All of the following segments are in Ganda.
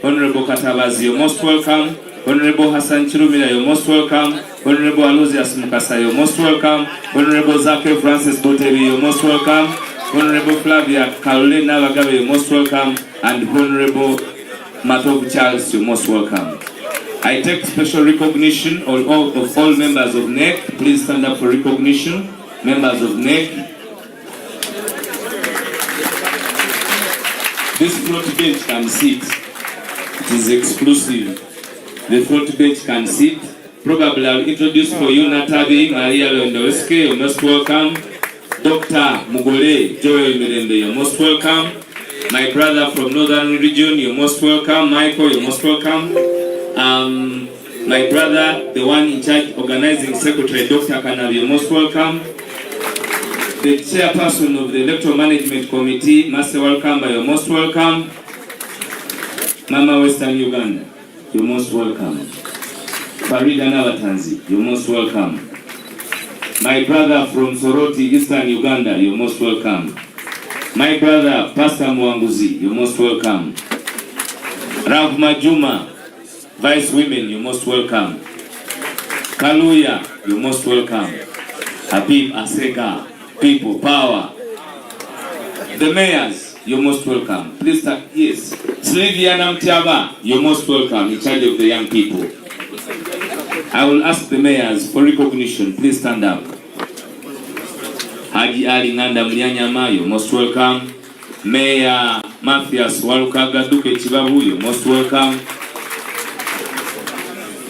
Honorable Katabazi, you're most welcome. Honorable Hassan Chirumira, you're most welcome. Honorable Alozias Mukasa, you're most welcome. Honorable Zake Francis Botebi, you're most welcome. Honorable Flavia Carolina Lagabe, you're most welcome. And Honorable Matov Charles, you're most welcome. I take special recognition of all members of NEC. Please stand up for recognition. Members of NEC. This front bench can sit. It is exclusive. The front bench can sit. Probably I'll introduce for you Natabi Maria Londoweske, you're most welcome. Dr. Mugole Joel Mirende, you're most welcome. My brother from Northern Region, you're most welcome. Michael, you're most welcome. My brother, the one in charge, organizing secretary, Dr. Kanavi, you're most welcome. The chairperson of the Electoral Management Committee, Master Welcome, you're most welcome. Mama Western Uganda, you're most welcome. Farida Navatanzi, you're most welcome. My brother from Soroti, Eastern Uganda, you're most welcome. My brother, Pastor Mwanguzi, you're most welcome. Rav Majuma, Vice Women, you're most welcome. Kaluya, you're most welcome. Habib Aseka, People Power. The mayors, you're most welcome. Please start. Yes. Sylvia Mtiaba, you're most welcome, in charge of the young people. I will ask the mayors for recognition. Please stand up. Haji Ali Nanda Mnyanyama, you're most welcome. Mayor Mathias Walukaga Duke Chibabu, you're most welcome.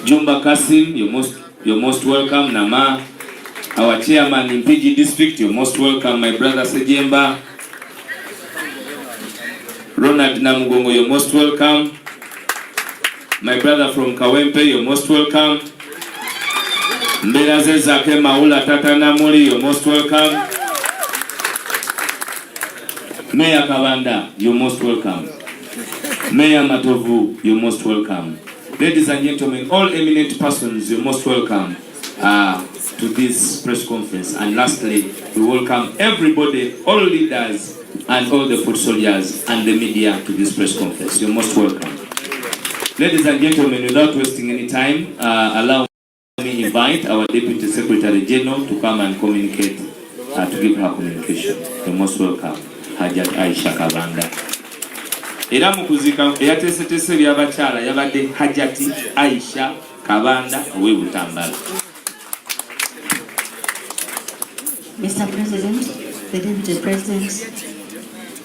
Jumba Kasim, you're most welcome. Nama, our chairman in PG District, you're most welcome. My brother Sejemba. Ronald Namugongo, you're most welcome. My brother from Kawempe, you're most welcome. Mbelaze Zake Maula Tata Namuri, you're most welcome. Mayor Kavanda, you're most welcome. Mayor Matovu, you're most welcome. Ladies and gentlemen, all eminent persons, you're most welcome to this press conference. And lastly, we welcome everybody, all leaders and all the foot soldiers and the media to this press conference. You're most welcome. Ladies and gentlemen, without wasting any time, allow me invite our Deputy Secretary General to come and communicate, to give her communication. You're most welcome. Hajat Aisha Kabanda. Era mukuzika eyatese byabachala yabadde Hajati Aisha Kabanda we Butambala. Mr. President, the Deputy President,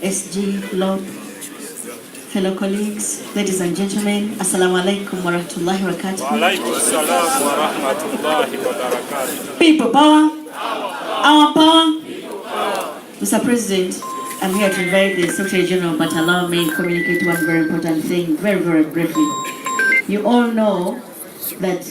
SG, Lord, fellow colleagues, ladies and gentlemen, Assalamu alaikum wa rahmatullahi wa barakatuh. Wa alaikum assalam wa rahmatullahi wa barakatuh. People power, our power. Mr. President, I'm here to invite the Secretary General, but allow me to communicate one very important thing, very, very briefly. You all know that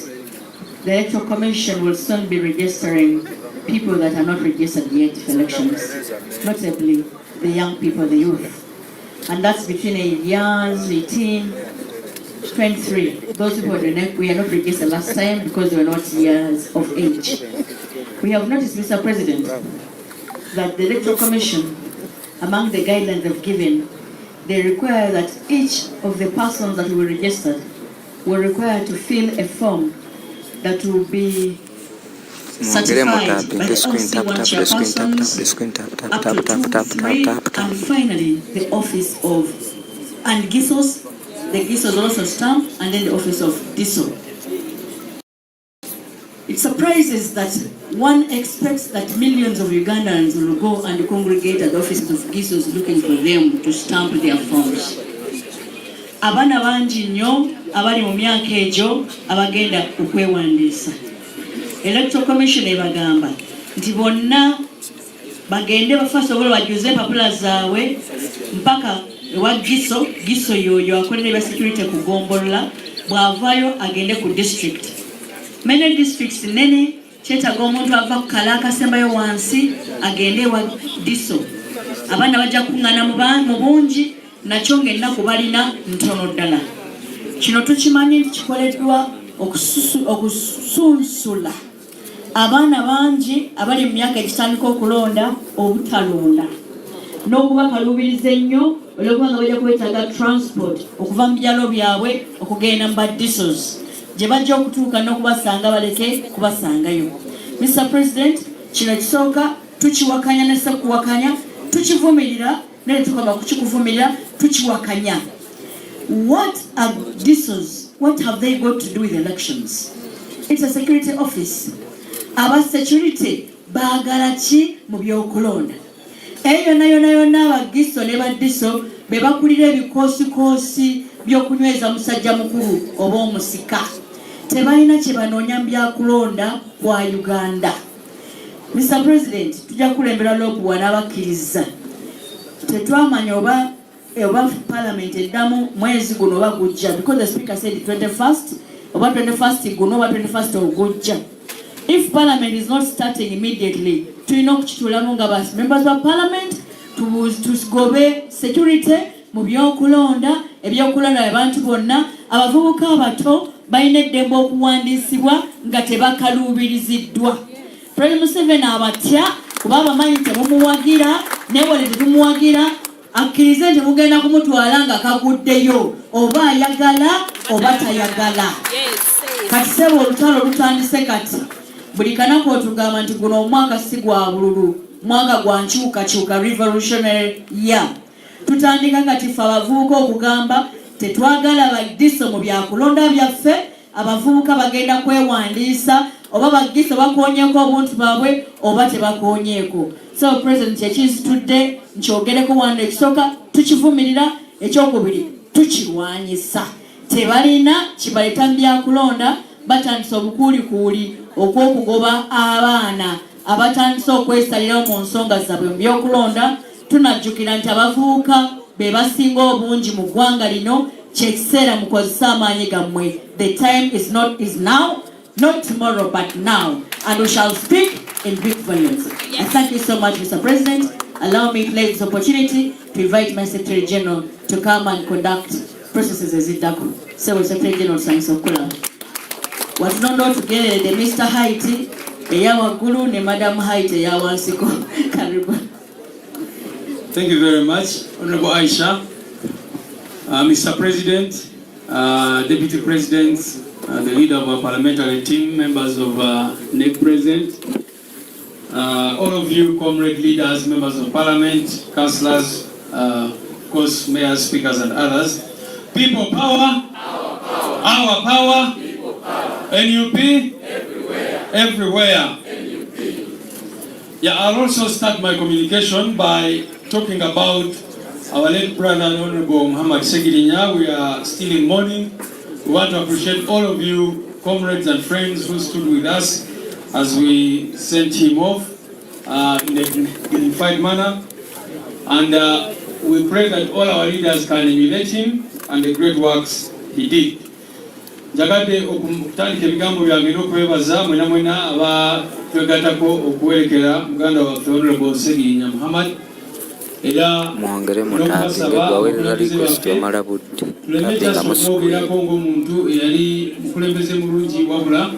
the Electoral Commission will soon be registering people that are not registered yet for elections, notably the young people, the youth. And that's between 8 years, 18, 23. Those people we are not registered last time because they were not years of age. We have noticed, Mr. President, that the Electoral Commission, among the guidelines they've given, they require that each of the persons that will register will require to fill a form that will be certified by the OC1 chairpersons, up to 2, 3, and finally the office of GISOs, the GISOs also stamp, and then the office of DISO. It surprises that one expects that millions of Ugandans will go and congregate at the offices of GISOs looking for them to stamp their forms. Abana bangi nnyo abali mu myaka egyo abagenda okwewandiisa. Electoral Commission ebagamba nti bonna bagende bafasobola bajuze empapula zaabwe mpaka ewa GISO yoyo akolera ebya security kugombolola bw'avaayo agende ku district. Many districts nene kyetaaga omuntu ava ku kala akasembayo wansi agende ewa DISO. Abaana bajja kuŋŋaana mu bungi nakyo ng'ennaku balina ntono ddala. Kino tukimanyi nti kikoleddwa okusunsula abaana bangi abali mu myaka egitandika okulonda obutalonda. n'okubakalubiriza ennyo olw'okubanga bajja kwetaaga transport okuva mu byalo byabwe okugenda mu baddisos gye bajja okutuuka n'okubasanga baleke kubasangayo. Mr. President, kino kisooka tukiwakanya ne sekuwakanya, tukivumirira ne tukaba kukikuvumirira tukiwakanya. What are DISOs? What have they got to do with elections? It's a security office. Aba security baagala ki mu byokulonda? Eyo yonna abagiso ne baddiso be bakulira ebikoosikosi by'okunyweza musajja mukulu oba omusika. Tebalina kye banoonya mu byakulonda kwa Uganda. Mr. President, tujja kulembera lwokuwa n'abakkiriza. Tetwamanya oba Parliament eddamu mwezi guno oba gujja, because the Speaker said 21st, oba 21st guno oba 21st ogujja. If Parliament is not starting immediately, tulina okukituulamu nga ba members of Parliament tugobe security mu byokulonda, ebyokulonda abantu bonna, abavubuka abato balina eddembe okuwandiisibwa nga tebakaluubiriziddwa. President Museveni abatya kuba abamanyi temumuwagira, nebole tetumuwagira, akkirize nti mugenda kumutwala nga kaguddeyo, oba ayagala oba tayagala. Kati sebo olutalo lutandise kati. Buli kanaku otugamba nti guno omwaka si gwa bululu, mwaka gwa nkyukakyuka, revolutionary year. Tutandika kati ffe abavubuka okugamba tetwagala baddiso mu byakulonda byaffe, abavubuka bagenda kwewandiisa, oba baggiso bakoonyeeko obuntu bwabwe oba tebakoonyeeko. So President ekizitudde nkyogereko wano, ekisooka tukivumirira, ekyokubiri tukirwanyisa. Tebalina kibaleeta mu byakulonda, batandisa obukuulikuuli okw'okugoba abaana abatandisa okwesalirawo mu nsonga zaabwe mu byokulonda. Tunajjukira nti abavubuka be basinga obungi mu ggwanga lino, kyekiseera mukozesa amaanyi gammwe. The time is now, not tomorrow but now, and we shall speak in big volumes. I thank you so much, Mr. President. Allow me to take this opportunity to invite my Secretary General to come and conduct processes as it does. So, Secretary General, thanks for calling. What not know together, the Mr. Haiti, the Yawa Guru, the Madam Haiti, Yawa Siko. Thank you very much, Honorable Aisha. Mr. President, Deputy President, the leader of our parliamentary team, members of NEC President, all of you, comrade leaders, members of parliament, councillors, of course, mayors, speakers, and others. People power, our power, people power. NUP, everywhere. NUP. Yeah, I'll also start my communication by talking about our late brother, Honorable Muhammad Segirinya. We are still in mourning. We want to appreciate all of you, comrades and friends who stood with us as we sent him off in a dignified manner. And we pray that all our leaders can emulate him and the great works he did. Jagadde okutandika ebigambo byange n'okwebaza mwena abatwegattako okuwerekera muganda waffe Honorable Segirinya Muhammad. Mwongere munange gwawerera request yamala budde katenga musukuyako ng'omuntu eyali mukulembeze mulungi wabula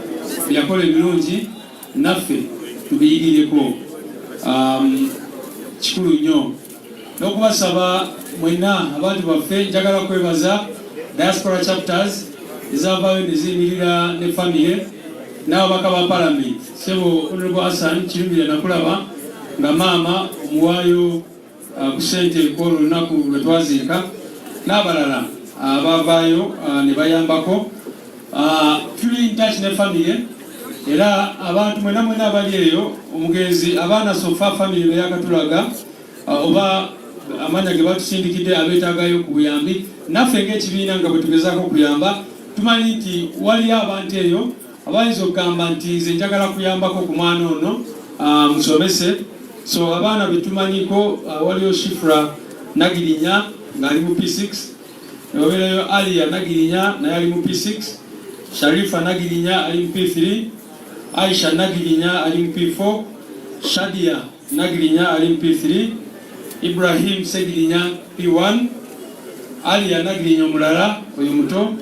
yakola ebirungi naffe tubiyirireko kikulu nnyo n'okubasaba mwenna abantu baffe. Njagala kwebaza diaspora chapters ezavaayo ne ziyimirira ne famire n'ababaka ba parliament. Sebo Honorable Hassan Kirumbira nakulaba nga maama omuwaayo ku ssente kwolwo olunaku lwe twaziika n'abalala abavaayo ne bayambako. Tuli in touch ne famire era abantu mwena mwena abali eyo omugenzi abaana sofa famire be yakatulaga oba amanya ge batusindikidde abeetaagayo ku buyambi. Naffe ng'ekibiina nga bwe tugezaako okuyamba tumanyi nti waliyo abantu eyo abayinza okugamba nti nze njagala kuyambako ku mwana ono musomese. So abaana betumanyiko waliyo Shifra Nagirinya ng'ali mu P6, wabeerayo Alia Nagirinya naye ali mu P6, Sharifa Nagirinya ali mu P3, Aisha Nagirinya ali mu P4, Shadia Nagirinya ali mu P3, Ibrahim Segirinya P1, Alia Nagirinya omulala oyo muto,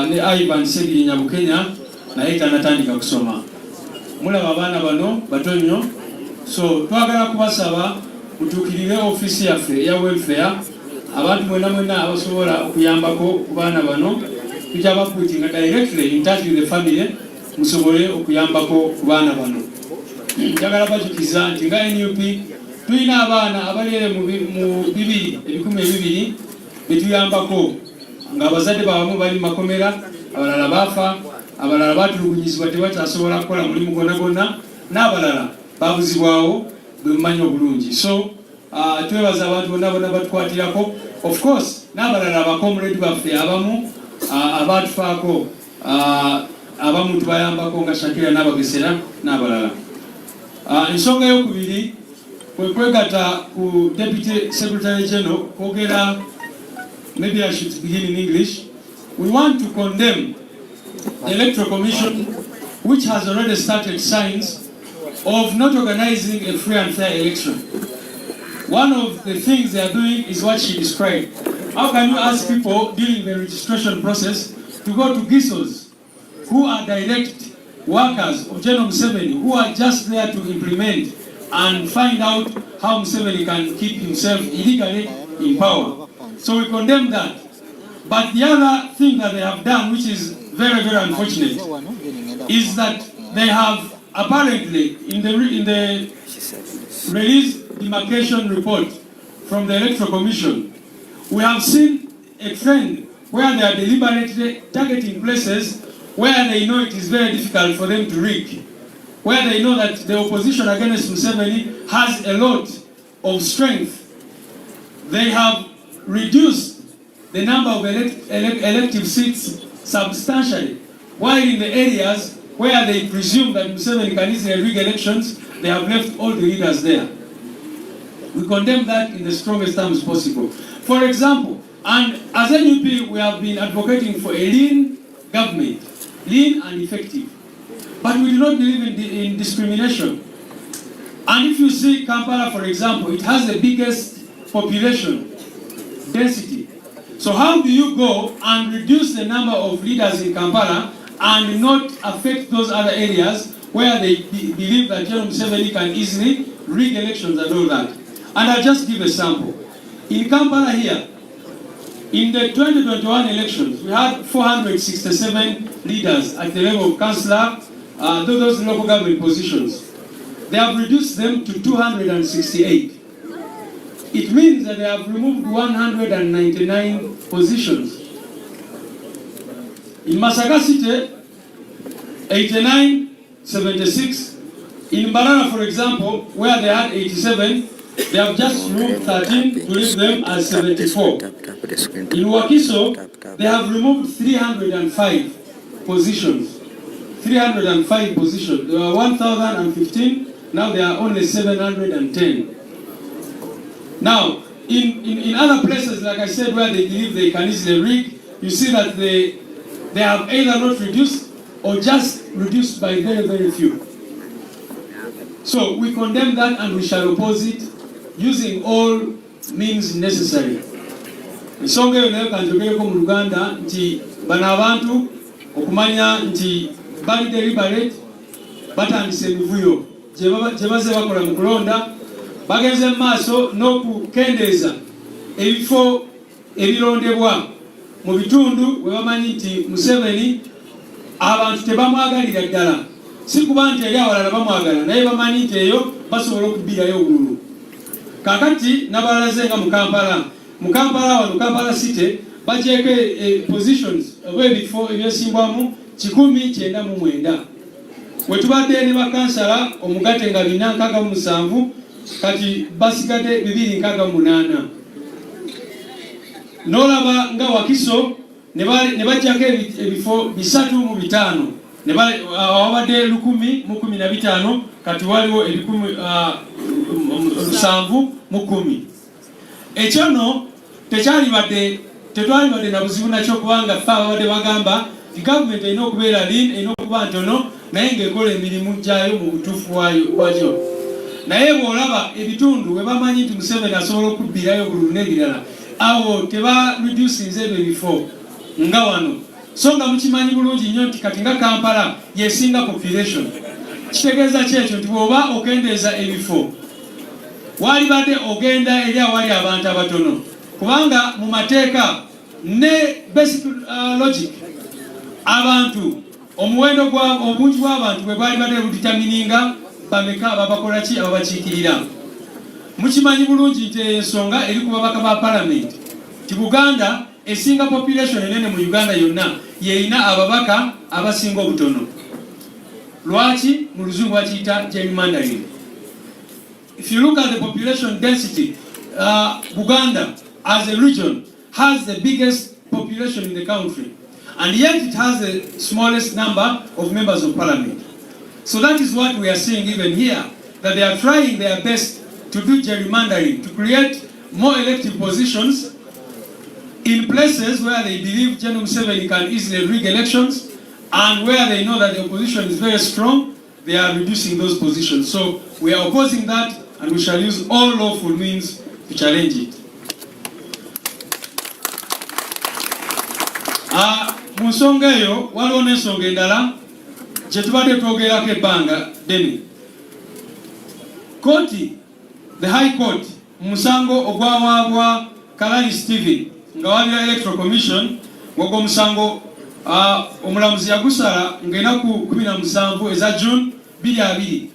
ne Ivan Segirinya Bukenya naye tanatandika kusoma. Mulaba abaana bano bato nnyo. So twagala kubasaba mutukirire office yaffe ya welfare abantu mwena abasobola okuyambako ku baana bano tujja bakuitinga directly in touch with the family musobole okuyambako ku baana bano. Njagala bajukiza nti nga NUP tulina abaana abalere mu 2,200 betuyambako nga abazadde bawamu bali mu makomera, abalala bafa, abalala batulugunyizibwa tebakyasobola kukola mulimu gonna, n'abalala babuzibwawo bwe mumanyi obulungi. So twebaza abantu bonna batukwatirako, of course n'abalala abakomrade baffe abamu abatufaako abamu tubayambako nga Shakira n'abagesera n'abalala. Ensonga eyokubiri kwe kwegatta ku Deputy Secretary General kwogera, maybe I should begin in English. We want to condemn the Electoral Commission, which has already started signs of not organizing a free and fair election. One of the things they are doing is what she described. How can you ask people during the registration process to go to GISOs, who are direct workers of General Museveni, who are just there to implement and find out how Museveni can keep himself illegally in power? So we condemn that. But the other thing that they have done, which is very, very unfortunate, is that they have apparently in the release demarcation report from the Electoral Commission, we have seen a trend where they are deliberately targeting places where they know it is very difficult for them to rig, where they know that the opposition against Museveni has a lot of strength. They have reduced the number of elective seats substantially, while in the areas where they presume that Museveni can easily rig elections, they have left all the leaders there. We condemn that in the strongest terms possible. For example, and as NUP, we have been advocating for a lean government, lean and effective. But we do not believe in discrimination. And if you see Kampala, for example, it has the biggest population density. So how do you go and reduce the number of leaders in Kampala and not affect those other areas where they believe that General Museveni can easily rig elections and all that? And I'll just give a sample. In Kampala here, in the 2021 elections, we had 467 leaders at the level of councillor, those local government positions. They have reduced them to 268. It means that they have removed 199 positions. In Masaka City, 89, 76. In Mbarara, for example, where they had 87, they have just removed 13 to leave them as 74. In Wakiso, they have removed 305 positions. 305 positions. There were 1,015, now there are only 710. Now, in other places, like I said, where they believe they can easily rig, you see that they have either not reduced or just reduced by very, very few. So we condemn that and we shall oppose it using all means necessary. Ensonga eyo nayo kanjogereko mu Luganda nti bano abantu okumanya nti bali deliberate batandise emivuyo gye baze bakola mu kulonda, bagenze mu maaso n'okukendeeza ebifo ebirondebwa mu bitundu we bamanyi nti Museveni abantu tebamwagalira ddala, si kuba nti eri awalala bamwagala, naye bamanyi nti eyo basobola okubbirayo obululu. Kakati nabalaze nga mu Kampala wano Kampala City bagyeko positions oba ebifo ebyesimbwamu 199. We tubadde ne bakansala omugate nga 467, kati basigadde 268. N'olaba nga Wakiso ne bajjako ebifo 305, awabadde 1,015, kati waliwo 710. Ekyo no tetwalibadde na buzibu nakyo kubanga ffe ababadde bagamba ti gavumenti erina okubeera lean, erina okuba ntono naye ng'ekola emirimu gyayo mu butuufu bwagyo. Naye bw'olaba ebitundu we bamanyi nti Museveni asobola okubbirayo bululu n'ebirala, awo teba-reducinze ebyo ebifo nga wano. So nga mukimanyi bulungi nnyo nti kati nga Kampala yesinga population. Kitegeeza kyekyo nti bw'oba okendeeza ebifo wali bade ogenda eri awali abantu abatono kubanga mu mateeka ne basic logic abantu omuwendo gwa obungi bw'abantu bwe bali bade buditamininga bameka ababakola ki ababakiikirira. Mukimanyi bulungi nti ensonga eri ku babaka ba parliament ti Buganda esinga population enene mu Uganda yonna yeina ababaka abasinga obutono. Lwaki mu luzungu bakiyita gerrymandering. If you look at the population density, Buganda as a region has the biggest population in the country, and yet it has the smallest number of members of parliament. So that is what we are seeing even here, that they are trying their best to do gerrymandering, to create more elective positions in places where they believe General Museveni can easily rig elections, and where they know that the opposition is very strong, they are reducing those positions. So we are opposing that, and we shall use all lawful means to challenge it. Musonga eyo waliwo n'ensonga endala kye tubadde twogerako ebbanga ddene. Koti, the High Court, musango ogwawaabwa Kalali Stephen nga wabira Electoral Commission ogwo musango omulamuzi yagusala ng'enaku 17 eza June 2020.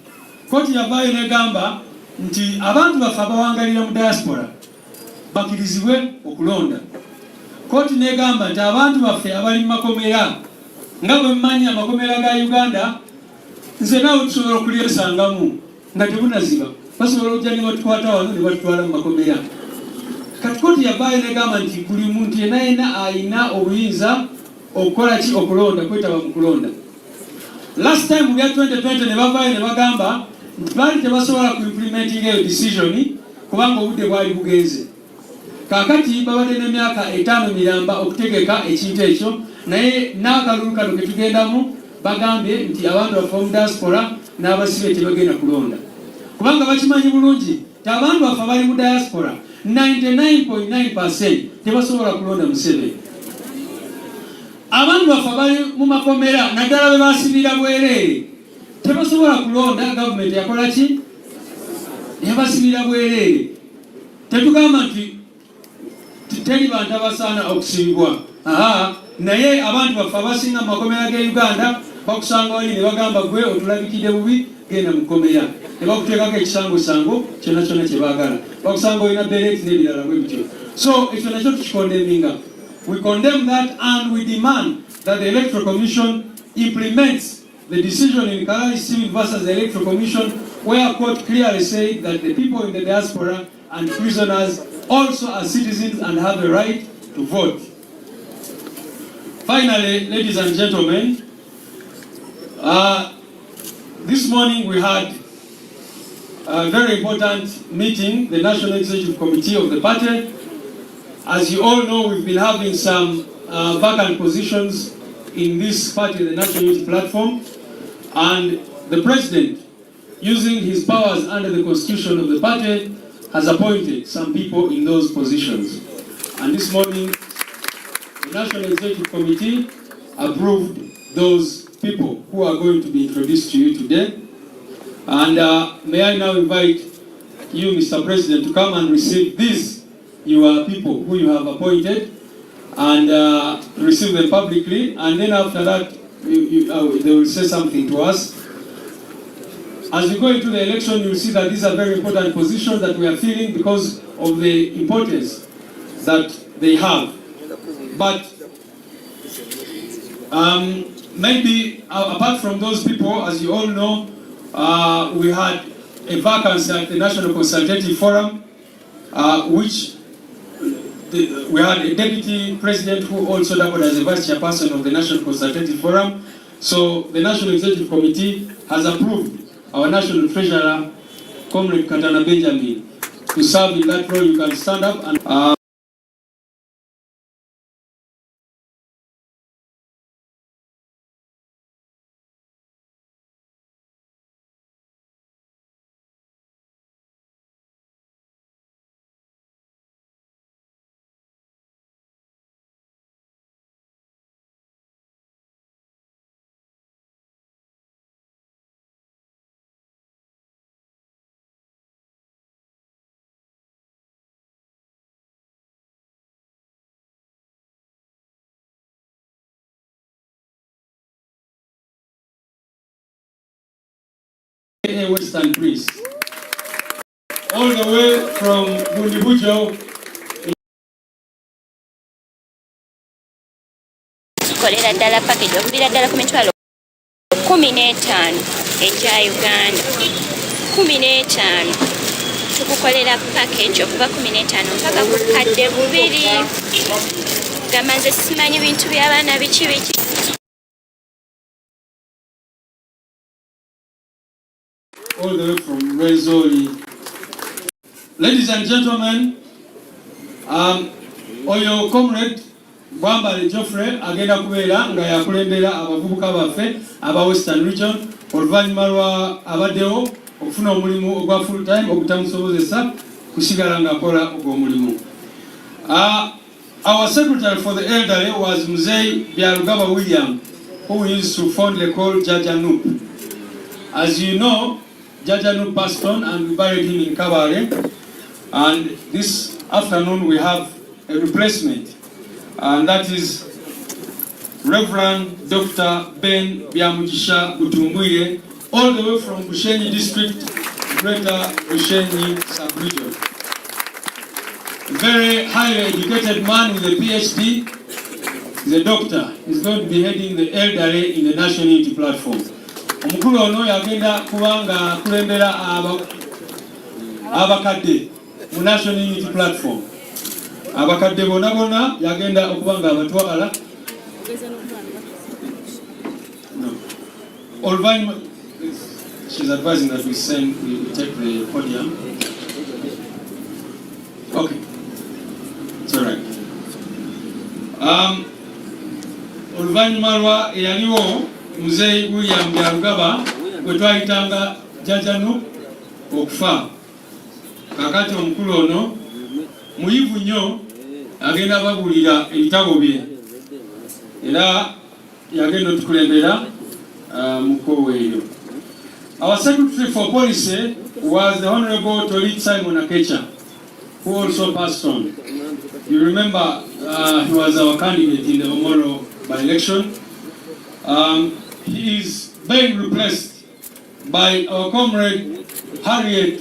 Koti yavaayo n'egamba nti abantu baffe abawangalira mu diaspora bakirizibwe okulonda. Koti n'egamba nti abantu baffe abali mu makomera nga bwe mmanyi amakomera ga Uganda nze naawe tusobola okulyesangamu nga tebunaziba, basobola okujja ne batukwata wano ne batutwala mu makomera. Kati koti yavaayo n'egamba nti buli muntu yenna alina obuyinza okukola ki okulonda, kwetaba mu kulonda. Last time mu bya 2020 ne bavaayo ne bagamba nti baali tebasobola ku implementing eyo decision kubanga obudde bwali bugenze. Kakati babadde n'emyaka 5 miramba okutegeka ekintu ekyo, naye n'akalulu kano ke tugendamu bagambye nti abantu baffe mu diaspora n'abasibe tebagenda kulonda. Kubanga bakimanyi bulungi nti abantu baffe abali mu diaspora 99.9% tebasobola kulonda Museveni. Abantu baffe abali mu makomera naddala be basibira bwereere tebasobola kulonda. Gavumenti yakola ki? Yabasibira bwereere. Tetugamba nti teri bantu abasaana okusibibwa. Naye abantu baffe abasinga mu makomera ge Uganda bakusanga wali ne bagamba gwe otulabikidde bubi, genda mu kkomera. Ne bakuteekako ekisangosango kyonna kyonna kye baagala. Bakusanga olina bereti n'ebirala bwe bityo. So ekyo nakyo tukikondeminga. We condemn that, and we demand that the Electoral Commission implements the decision in Kalali Stephen versus the Electoral Commission, where a court clearly said that the people in the diaspora and prisoners also are citizens and have the right to vote. Finally, ladies and gentlemen, this morning we had a very important meeting, the National Executive Committee of the party. As you all know, we've been having some vacant positions in this party, the National Unity Platform, and the President, using his powers under the Constitution of the party, has appointed some people in those positions. And this morning, the National Executive Committee approved those people who are going to be introduced to you today. And may I now invite you, Mr. President, to come and receive these your people who you have appointed, and receive them publicly, and then after that they will say something to us. As we go into the election, you will see that these are very important positions that we are filling because of the importance that they have. But maybe apart from those people, as you all know, we had a vacancy at the National Consultative Forum, which we had a deputy president who also doubled as a vice chairperson of the National Consultative Forum. So the National Executive Committee has approved our National Treasurer, Comrade Katana Benjamin, to serve in that role. You can stand up and aka Western Priest. All the way from Bundibujo. Kolera ddala package okubira ddala ku mitwalo 15 ekya Uganda 15 tukukolera package okuva 15 mpaka ku kadde 2 gamanze simanyi bintu by'abaana biki all the way from Rezoli. Ladies and gentlemen, oyo comrade Bwambale Geoffrey agenda kubeera nga yakulembera abavubuka baffe aba Western Region oluvannyuma lwa abaddewo okufuna omulimu ogwa full time ogutamusobozesa kusigala ng'akola ogw'omulimu. Our secretary for the elderly was Mzee Byalugaba William, who used to fondly call Jajanup. As you know, Jajanup passed on and we buried him in Kabale, and this afternoon we have a replacement, and that is Reverend Dr. Ben Byamujisha Butumbwire, all the way from Bushenyi District, Greater Bushenyi Sub-Region. A very highly educated man with a PhD. He's a doctor. He's going to be heading the elderly in the National Unity Platform. Omukulu ono yagenda kubanga kulembera abakadde mu National Unity Platform. Abakadde bonna yagenda okubanga abatwala. No. She's advising that we take the podium. Okay. It's all right. Oluvannyuma lwa eyaliwo Mzee William Byalugaba gwe twayitanga Jajanu okufa. Kakati omukulu ono muyivu nnyo agenda babulira ebitabo bye era yagenda otukulembera mu kkowe eyo. Our Secretary for Policy was the Honorable Tolit Simon Akecha, who also passed on. You remember he was our candidate in the Omoro by-election. He is being replaced by our comrade Harriet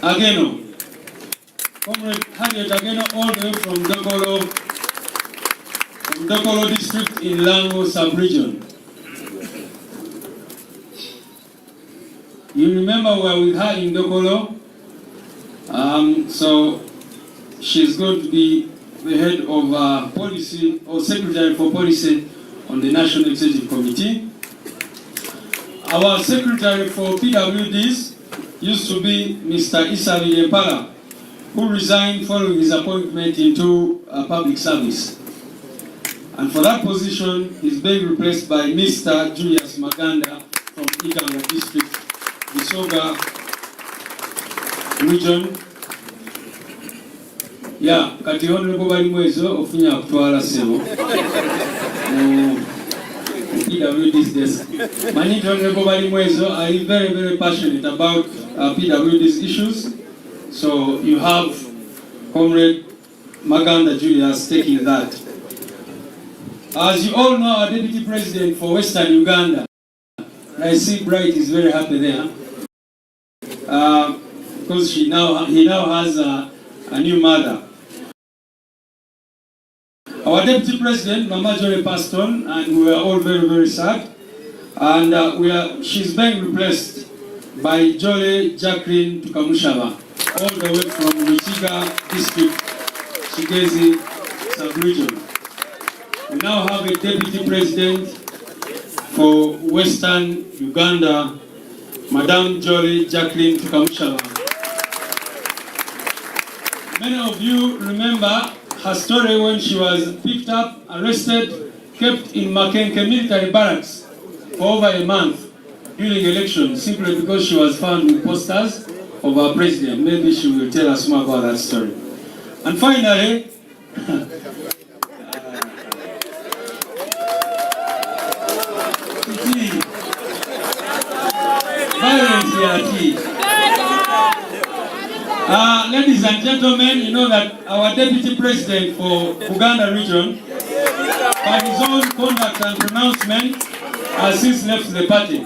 Ageno. Comrade Harriet Ageno, all the way from Dokolo district in Lango sub-region. You remember we were with her in Dokolo, so she's going to be the head of policy or secretary for policy on the National Executive Committee. Our secretary for PWDs used to be Mr. Issa Villepala, who resigned following his appointment into public service. And for that position, he's being replaced by Mr. Julius Maganda from Ikanga district, Bisoga region. Yeah, kati honorable bali mwezo ofunya kutwala sebo. PWD's desk. Many honorable bali mwezo are very, very passionate about PWD's issues. So you have Comrade Maganda Julius taking that. As you all know, our Deputy President for Western Uganda, I see Bright is very happy there. Because he now has a new mother. Our Deputy President, Mama Jole, passed on, and we are all very, very sad. And she's being replaced by Jole Jacqueline Tukamushaba, all the way from Michiga District, Shigezi Sub-Region. We now have a Deputy President for Western Uganda, Madame Jole Jacqueline Tukamushaba. Many of you remember her story when she was picked up, arrested, kept in Makenke military barracks for over a month during elections, simply because she was found with posters of our president. Maybe she will tell us more about that story. And finally, ladies and gentlemen, you know that our Deputy President for Uganda region, by his own conduct and pronouncement, has since left the party.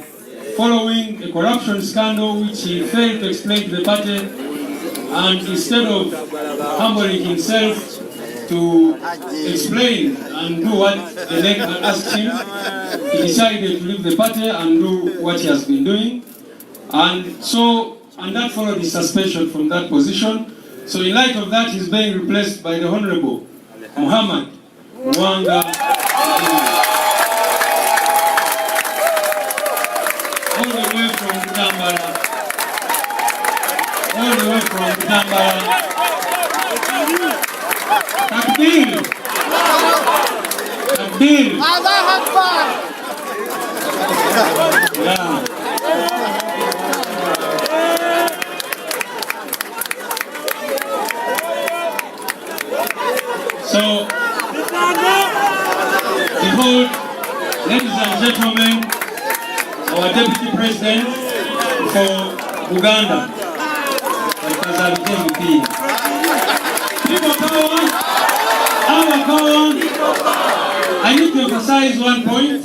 following a corruption scandal which he failed to explain to the party, and instead of humbling himself to explain and do what the leg had asked him, he decided to leave the party and do what he has been doing. And that followed his suspension from that position. So in light of that, he's being replaced by the Honorable Muhammad Mwanga. All the way from Tambara. All the way from Tambara. Takbir! Takbir! Yeah. So, behold, ladies and gentlemen, our Deputy President for Uganda, People power, our power. I need to emphasize one point.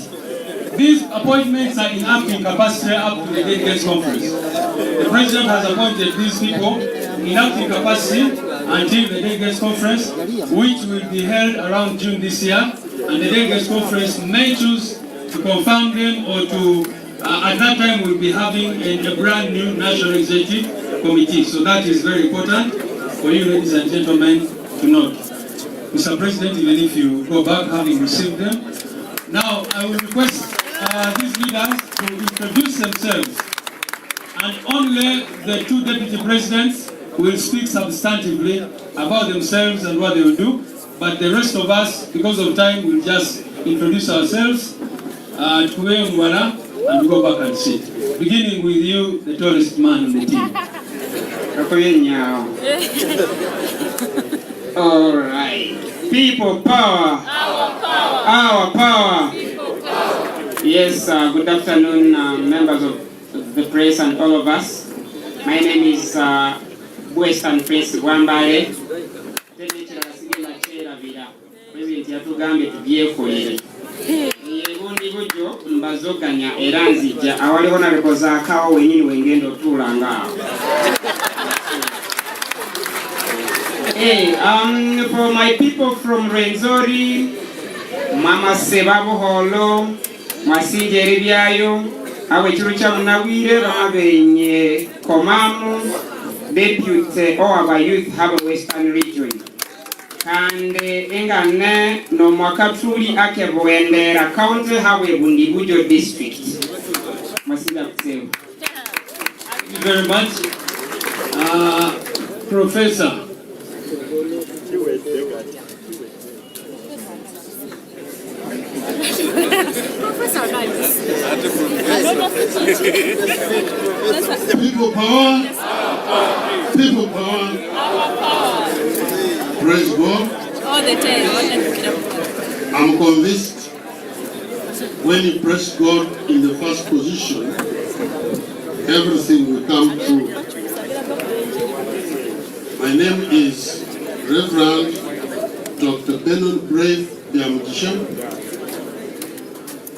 These appointments are in acting capacity up to the delegates conference. The President has appointed these people in acting capacity until the delegates conference, which will be held around June this year, and the delegates conference may choose to confirm them or to, at that time we'll be having a brand new National Executive Committee. So that is very important for you, ladies and gentlemen, to note. Mr. President, even if you go back having received them. Now, I will request these leaders to introduce themselves, and only the two deputy presidents will speak substantively about themselves and what they will do, but the rest of us, because of time, will just introduce ourselves, and go back and sit. Beginning with you, the tallest man on the team. All right. People power. Our power. Our power. People power. Yes, good afternoon, members of the press and all of us. My name is Western Prince Gwambale. President yatugambe tubyekolere. Yebundi bujo mbazoganya era nzija awaliwo na rekoza akawo wenyini wengendo tulanga. Hey, for my people from Renzori, Mama Sebabo Holo, Masije Ribiayo, awe chirucha munawire bamabenye Komamu, deputy or our youth have a Western region. And engane no mwakatuli ake Boendera County have a Bundibujo district. Masida Kuseu. Thank you very much. Professor. People power. People power. Praise God. All the time. I'm convinced when you press God in the first position, everything will come true. My name is Reverend Dr. Benon Brave Biamugisha.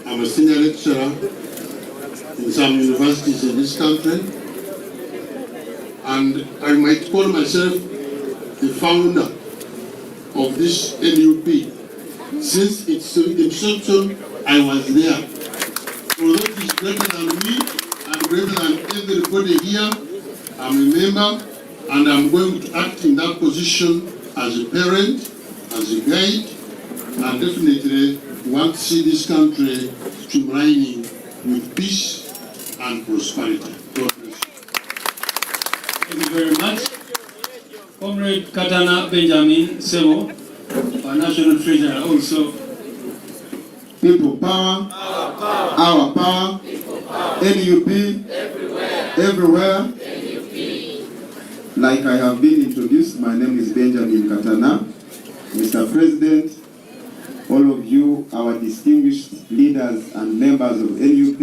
I'm a senior lecturer in some universities in this country, and I might call myself the founder of this NUP. Since its inception, I was there. Although it is greater than me and greater than everybody here, I'm a member, and I'm going to act in that position as a parent, as a guide, and definitely want to see this country streamlining with peace and prosperity. God bless you. Thank you very much. Comrade Katana Benjamin Sebo, our National Treasurer also. People power, our power, NUP, everywhere. NUP. Like I have been introduced, my name is Benjamin Katana. Mr. President, all of you, our distinguished leaders and members of NUP,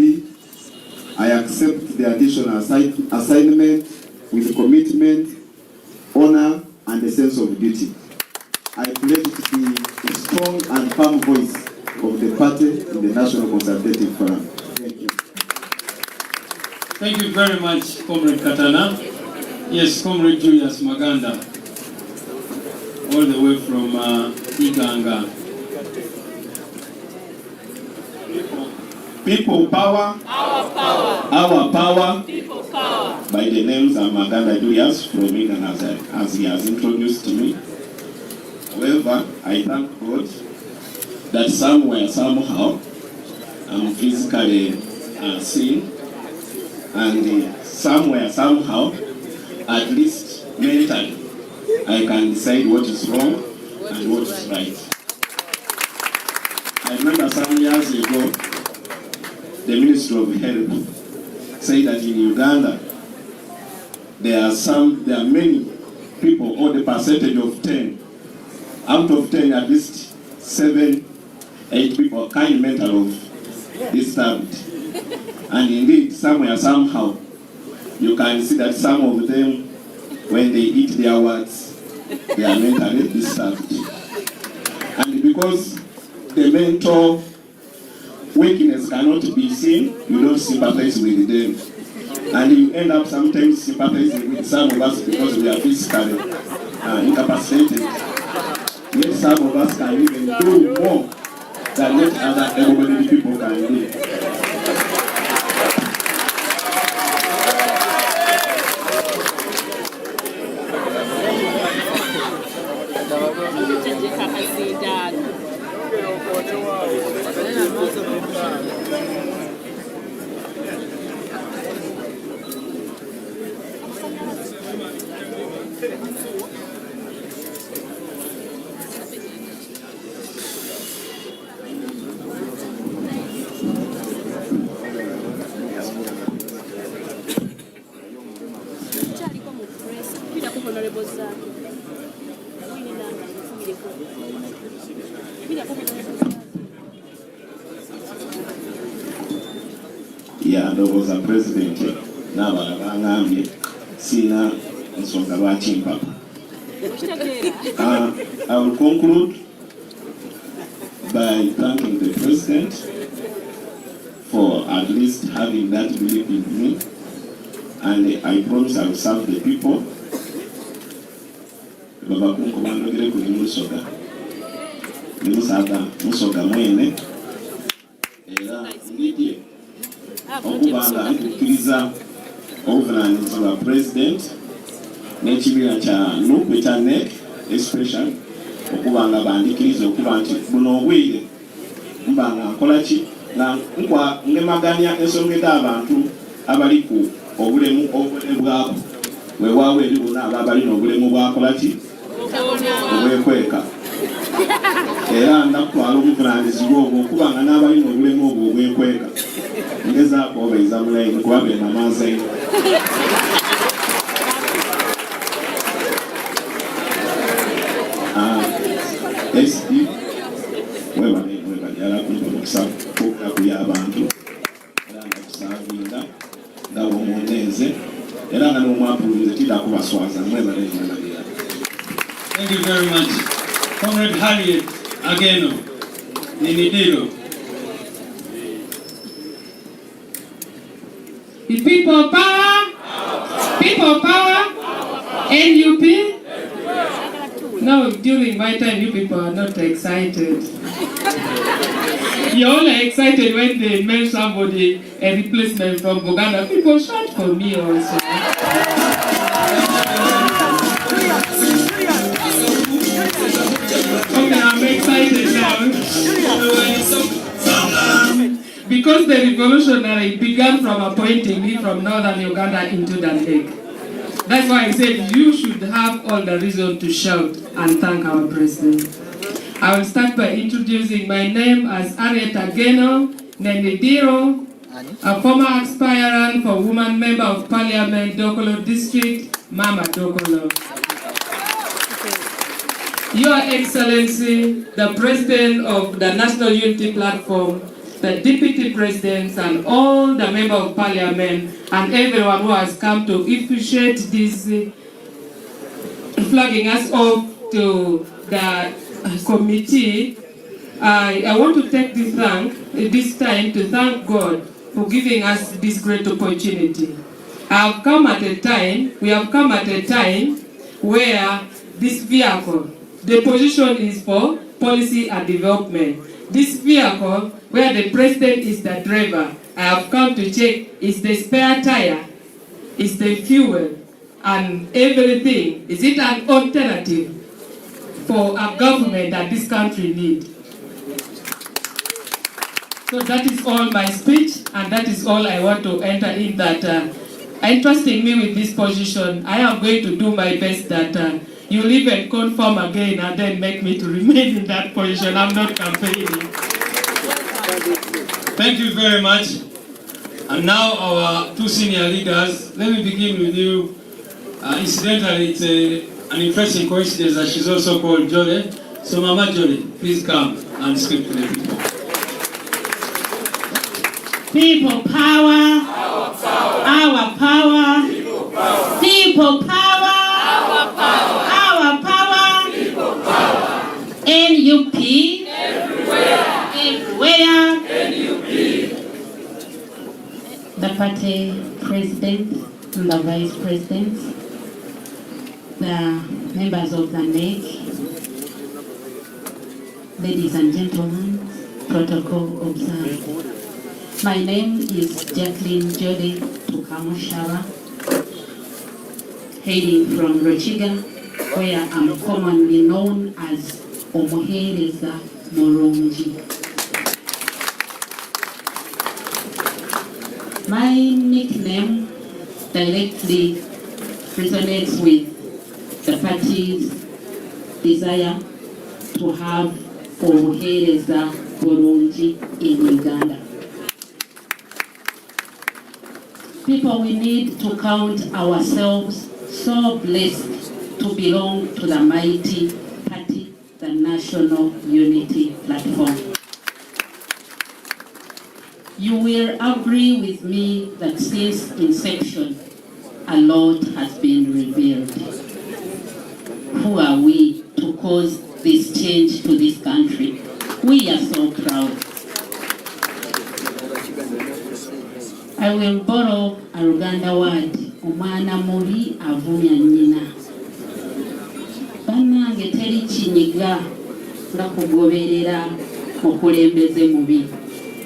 I accept the additional assignment with commitment, honor, and a sense of duty. I pledge to be a strong and firm voice of the party in the National Consultative Forum. Thank you. Thank you very much, Comrade Katana. Yes, Comrade Julius Maganda, all the way from Iganga. People power. Our power. Our power. People power. By the names of Maganda Julius from Iganga, as he has introduced me. However, I thank God that somewhere, somehow, I'm physically seen, and somewhere, somehow, at least mentally, I can decide what is wrong and what is right. I remember some years ago, the Ministry of Health said that in Uganda, there are many people, or the percentage of 10, out of 10, at least 7, 8 people are kind of mental of disturbed. And indeed, somewhere, somehow, you can see that some of them, when they eat their words, they are mentally disturbed. And because the mental weakness cannot be seen, you don't sympathize with them. And you end up sometimes sympathizing with some of us because we are physically incapacitated. Yet some of us can even do more than what other able-bodied people can do. Yeah, there was a president n'abalabangambye sina nsonga lwaki mpapa. I will conclude by thanking the president for at least having that belief in me, and I promise I will serve the people. Baba kunko bandogere kuli musoga musoga mwene era ngidye okubanga ntukkiriza obuvunaanyizibwa bwa president n'ekibiina kya NUP ekya NEC especially okubanga bandikiriza okuba nti buno obwire mbanga nkola ki nga ngemaganya ensonga abantu abali ku obulemu bwabo weewaawo eri bonna abo abalina obulemu bwakola ki obwekweka era nakutwala obuvunaanyizibwa obwo okubanga n'abalina obulemu obwo obwekweka ngezaako obaiza mulayini kuba benamaaza ino. SD webajala kumpa kuya abantu era nga kusaavinga nga bwomunenze era nga n'omwapulize tidakubaswaza mwebaleenyalagira. Thank you very much. Comrade Harriet Ageno, Ninidiro. People power, people power, NUP. Now, during my time, you people are not excited. You're only excited when they mention somebody, a replacement from Buganda. People shout for me also. Okay, I'm excited now. Because the revolutionary began from appointing me from northern Uganda into the Hague. That's why I said you should have all the reason to shout and thank our president. I will start by introducing my name as Harriet Ageno Nenidiro, a former aspirant for woman member of parliament, Dokolo district, Mama Dokolo. Your Excellency, the President of the National Unity Platform, the Deputy Presidents and all the Member of Parliament and everyone who has come to appreciate this flagging us off to the committee. I want to take this time to thank God for giving us this great opportunity. We have come at a time where this vehicle, the position is for policy and development. This vehicle, where the president is the driver, I have come to check is the spare tire, is the fuel, and everything. Is it an alternative for a government that this country needs? So that is all my speech, and that is all I want to enter in that entrusting me with this position. I am going to do my best that you'll even confirm again and then make me to remain in that position. I'm not campaigning. Thank you very much. And now our two senior leaders. Let me begin with you. Incidentally, it's an interesting coincidence that she's also called Jolie. So Mama Jolie, please come and speak to the people. People power, our power, people power, our power, NUP, everywhere, the party president and the vice president, the members of the NEC, ladies and gentlemen, protocol observed. My name is Jacqueline Jody Tukamushaba, hailing from Rochiga, where I'm commonly known as Omuhereza Morongi. My nickname directly resonates with the party's desire to have Omuhereza Morongi in Uganda. People, we need to count ourselves so blessed to belong to the mighty party, the National Unity Platform. You will agree with me that since inception, a lot has been revealed. Who are we to cause this change to this country? We are so proud. I will borrow a Luganda word, omwana muri avumya nyina. Bannange teri kinyiga nga kugoberera okulembeze mubi.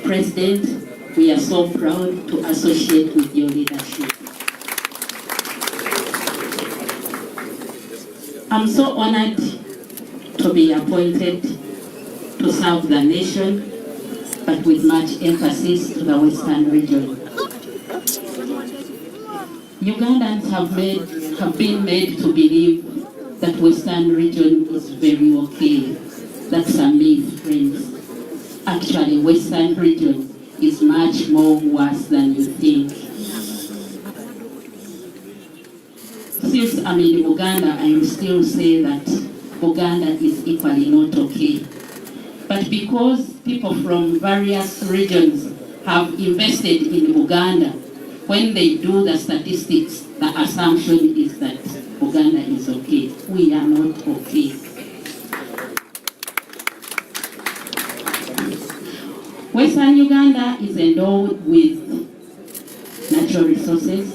President, we are so proud to associate with your leadership. I'm so honored to be appointed to serve the nation, but with much emphasis to the Western region. Ugandans have been made to believe that Western region is very okay. That's a myth, friends. Actually, Western region is much more worse than you think. Since I'm in Uganda, I will still say that Uganda is equally not okay. But because people from various regions have invested in Uganda, when they do the statistics, the assumption is that Uganda is okay. We are not okay. Western Uganda is endowed with natural resources.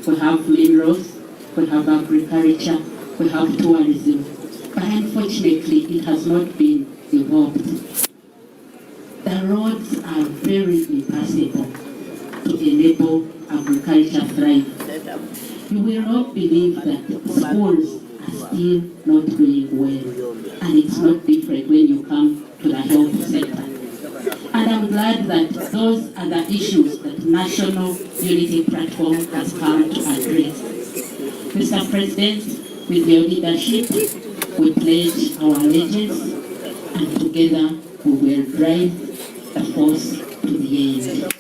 We have minerals, we have agriculture, we have tourism. But unfortunately, it has not been developed. The roads are very impassable to enable agriculture thrive. You will not believe that schools are still not doing well, and it's not different when you come to the health sector. And I'm glad that those are the issues that National Unity Platform has come to address. Mr. President, with your leadership, we pledge our allegiance, and together we will drive the force to the end.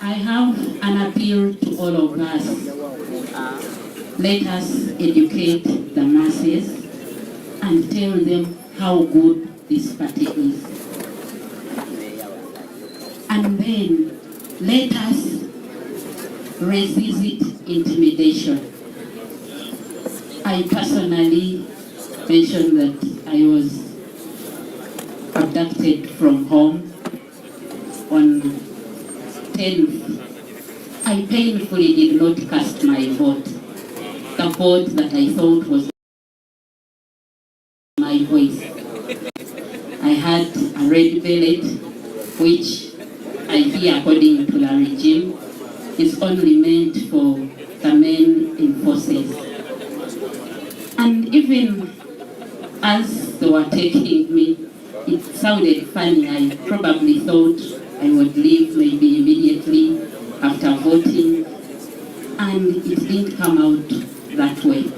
I have an appeal to all of us. Let us educate the masses and tell them how good this party is. And then let us resist intimidation. I personally mentioned that I was abducted from home on 10th, I painfully did not cast my vote. The vote that I thought was my voice. I had a red ballot, which I hear, according to the regime, is only meant for the men in forces. And even as they were taking me, it sounded funny. I probably thought I would leave maybe immediately after voting, and it didn't come out that way.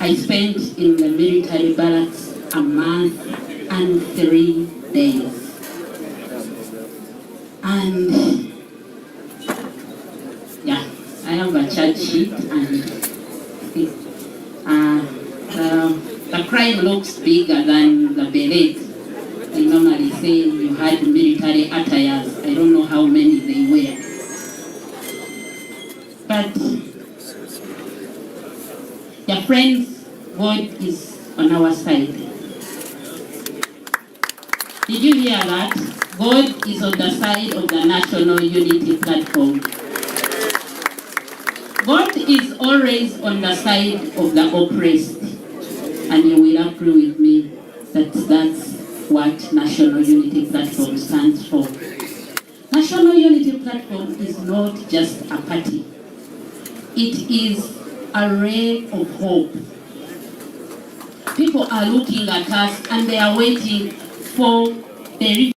I spent in the military barracks a month and 3 days. And yeah, I have a charge sheet, and the crime looks bigger than the beret. They normally say you had military attires. I don't know how many they wear. But your friends, God is on our side. Did you hear that? God is on the side of the National Unity Platform. God is always on the side of the oppressed. And you will agree with me that that's what National Unity Platform stands for. National Unity Platform is not just a party. It is a ray of hope. People are looking at us and they are waiting for deliverance.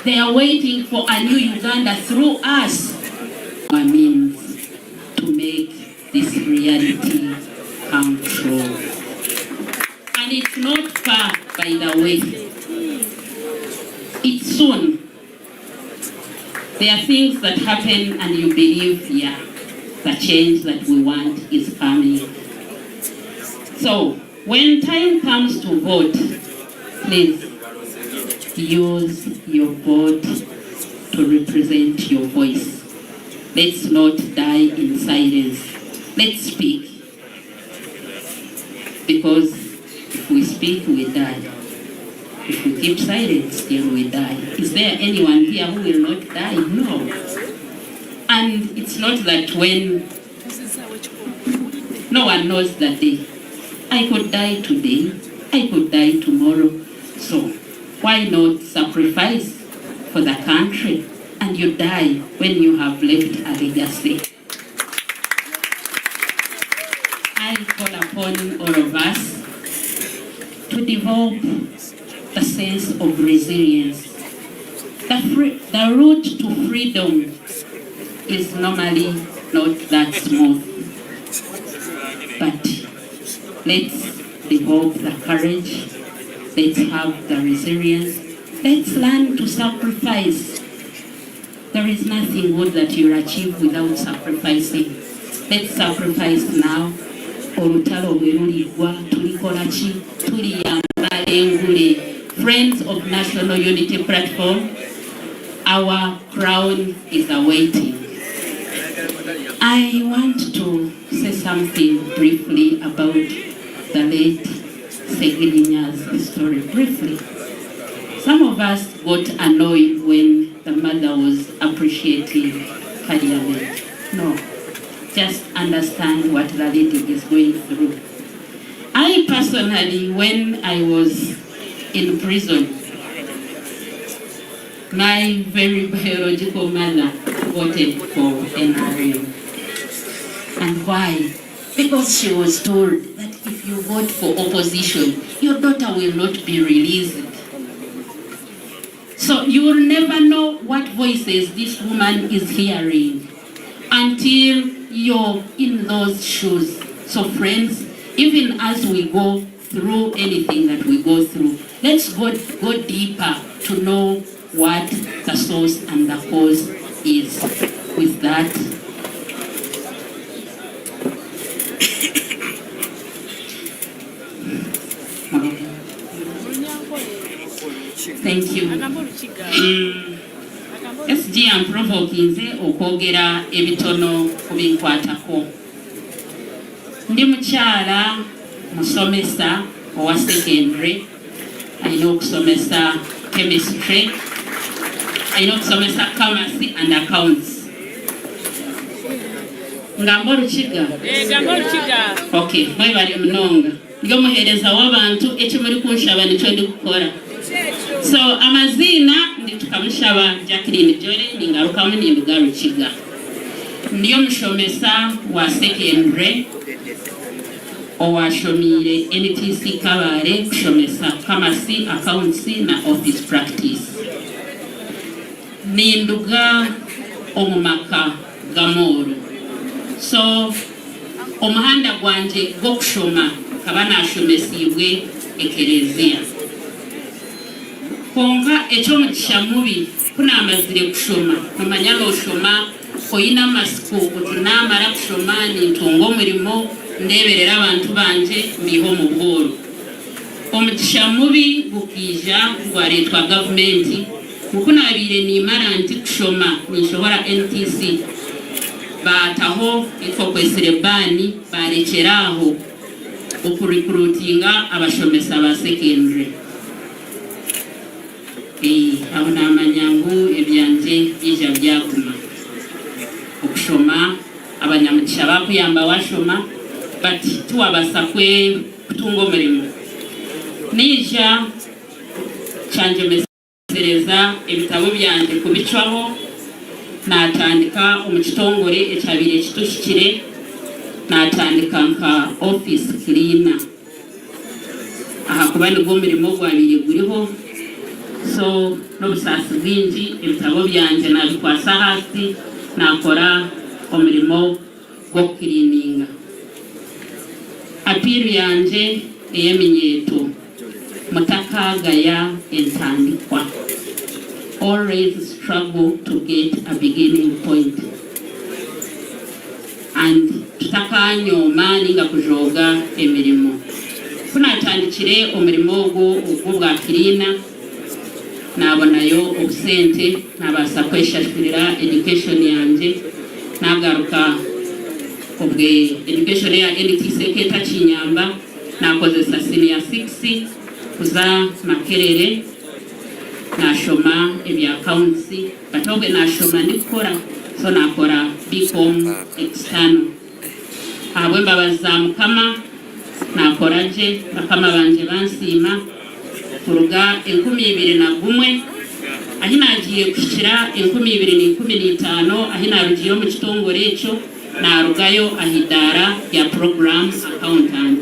They are waiting for a new Uganda through us. Our means to make this reality come true. And it's not far, by the way. It's soon. There are things that happen and you believe, yeah, the change that we want is coming. So, when time comes to vote, please use your vote to represent your voice. Let's not die in silence. Let's speak. Because if we speak, we die. If we keep silent, still we die. Is there anyone here who will not die? No. And it's not that when no one knows that day. I could die today. I could die tomorrow. So why not sacrifice for the country? And you die when you have left a legacy. I call upon all of us to develop the sense of resilience. The road to freedom is normally not that smooth. But let's develop the courage. Let's have the resilience. Let's learn to sacrifice. There is nothing good that you achieve without sacrificing. Let's sacrifice now. Olutalo bwerulibwa tulikola ki tuliyamba engule. Friends of National Unity Platform, our crown is awaiting. I want to say something briefly about the late SSEGIRINYA's story. Briefly. Some of us got annoyed when the mother was appreciating Parliament. No. Just understand what the lady is going through. I personally, when I was in prison, my very biological mother voted for NRM. And why? Because she was told that if you vote for opposition, your daughter will not be released. So you will never know what voices this woman is hearing until you're in those shoes. So friends, even as we go through anything that we go through, let's go deeper to know what the source and the cause is. With that, thank you. SG and provokinze okwogera ebitono kubinkwatako. Ndi mukyala musomesa owa secondary alina okusomesa chemistry, alina okusomesa commerce and accounts. Ngambo Lukiga? Ngambo Lukiga. Okay, mwe bali munonga. Ndio muhereza w'abantu ekyo muri kunshaba nicyo ndi gukora. So amazina ndi tukamushaba Jacqueline Jole ningaruka mu Nduga Lukiga. Ndiyo mushomesa wa secondary owashomire NTC Kabale kushomesa commerce, accounts na office practice. Ninduga omumaka Gamoro. So omuhanda gwanje gwo kushoma kaba nashomesibwe ekereziya. Konga ekyo mugisha mubi kuna amazire kushoma nomanyalo oshoma oyina masiko kuti namara kushoma nintunga omurimo ndeberera abantu banje mbiho mu bworo. Omugisha mubi gukija gwaretwa gavumenti mukunabire nimara nti kushoma ninshobora NTC bataho ifo kweserebani barekeraho okurecruitinga abashomesa ba secondary. Abona amanyangu ebyanje ija byaguma okushoma abanyamugisha bakuyamba washoma but tuwabasakwe kutunga omurimo nija cyanje mesereza ebitabo byanje kubicwaho natandika omukitongore ekyabire kitushikire natandika nka office cleaner aha kuba nibwo omurimo gwabire guriho. So n'obusasi bwingi ebitabo byanje nabikwasa hasi nakora omurimo gwo cleaninga. Apiru yanje eyeminyeto mutakagaya entandikwa. Always struggle to get a beginning point. And tutakanyoma ninga kujoga emirimo. Kunatandikire omurimo ogwo bwa cleaner nabonayo obusente nabasa kweshashurira education yanje nagaruka obwe education ya NTC keta Kinyamba nakozesa senior 6 kuza Makerere nashoma ebya accounts batobwe nashoma ndikora so nakora BCom external abwe babaza mukama nakoraje bakama banje bansima kuruga 2021 ahinagiye kushira 2015 ahinarugiye mu kitongore echo narugayo ahidara ya program accountant.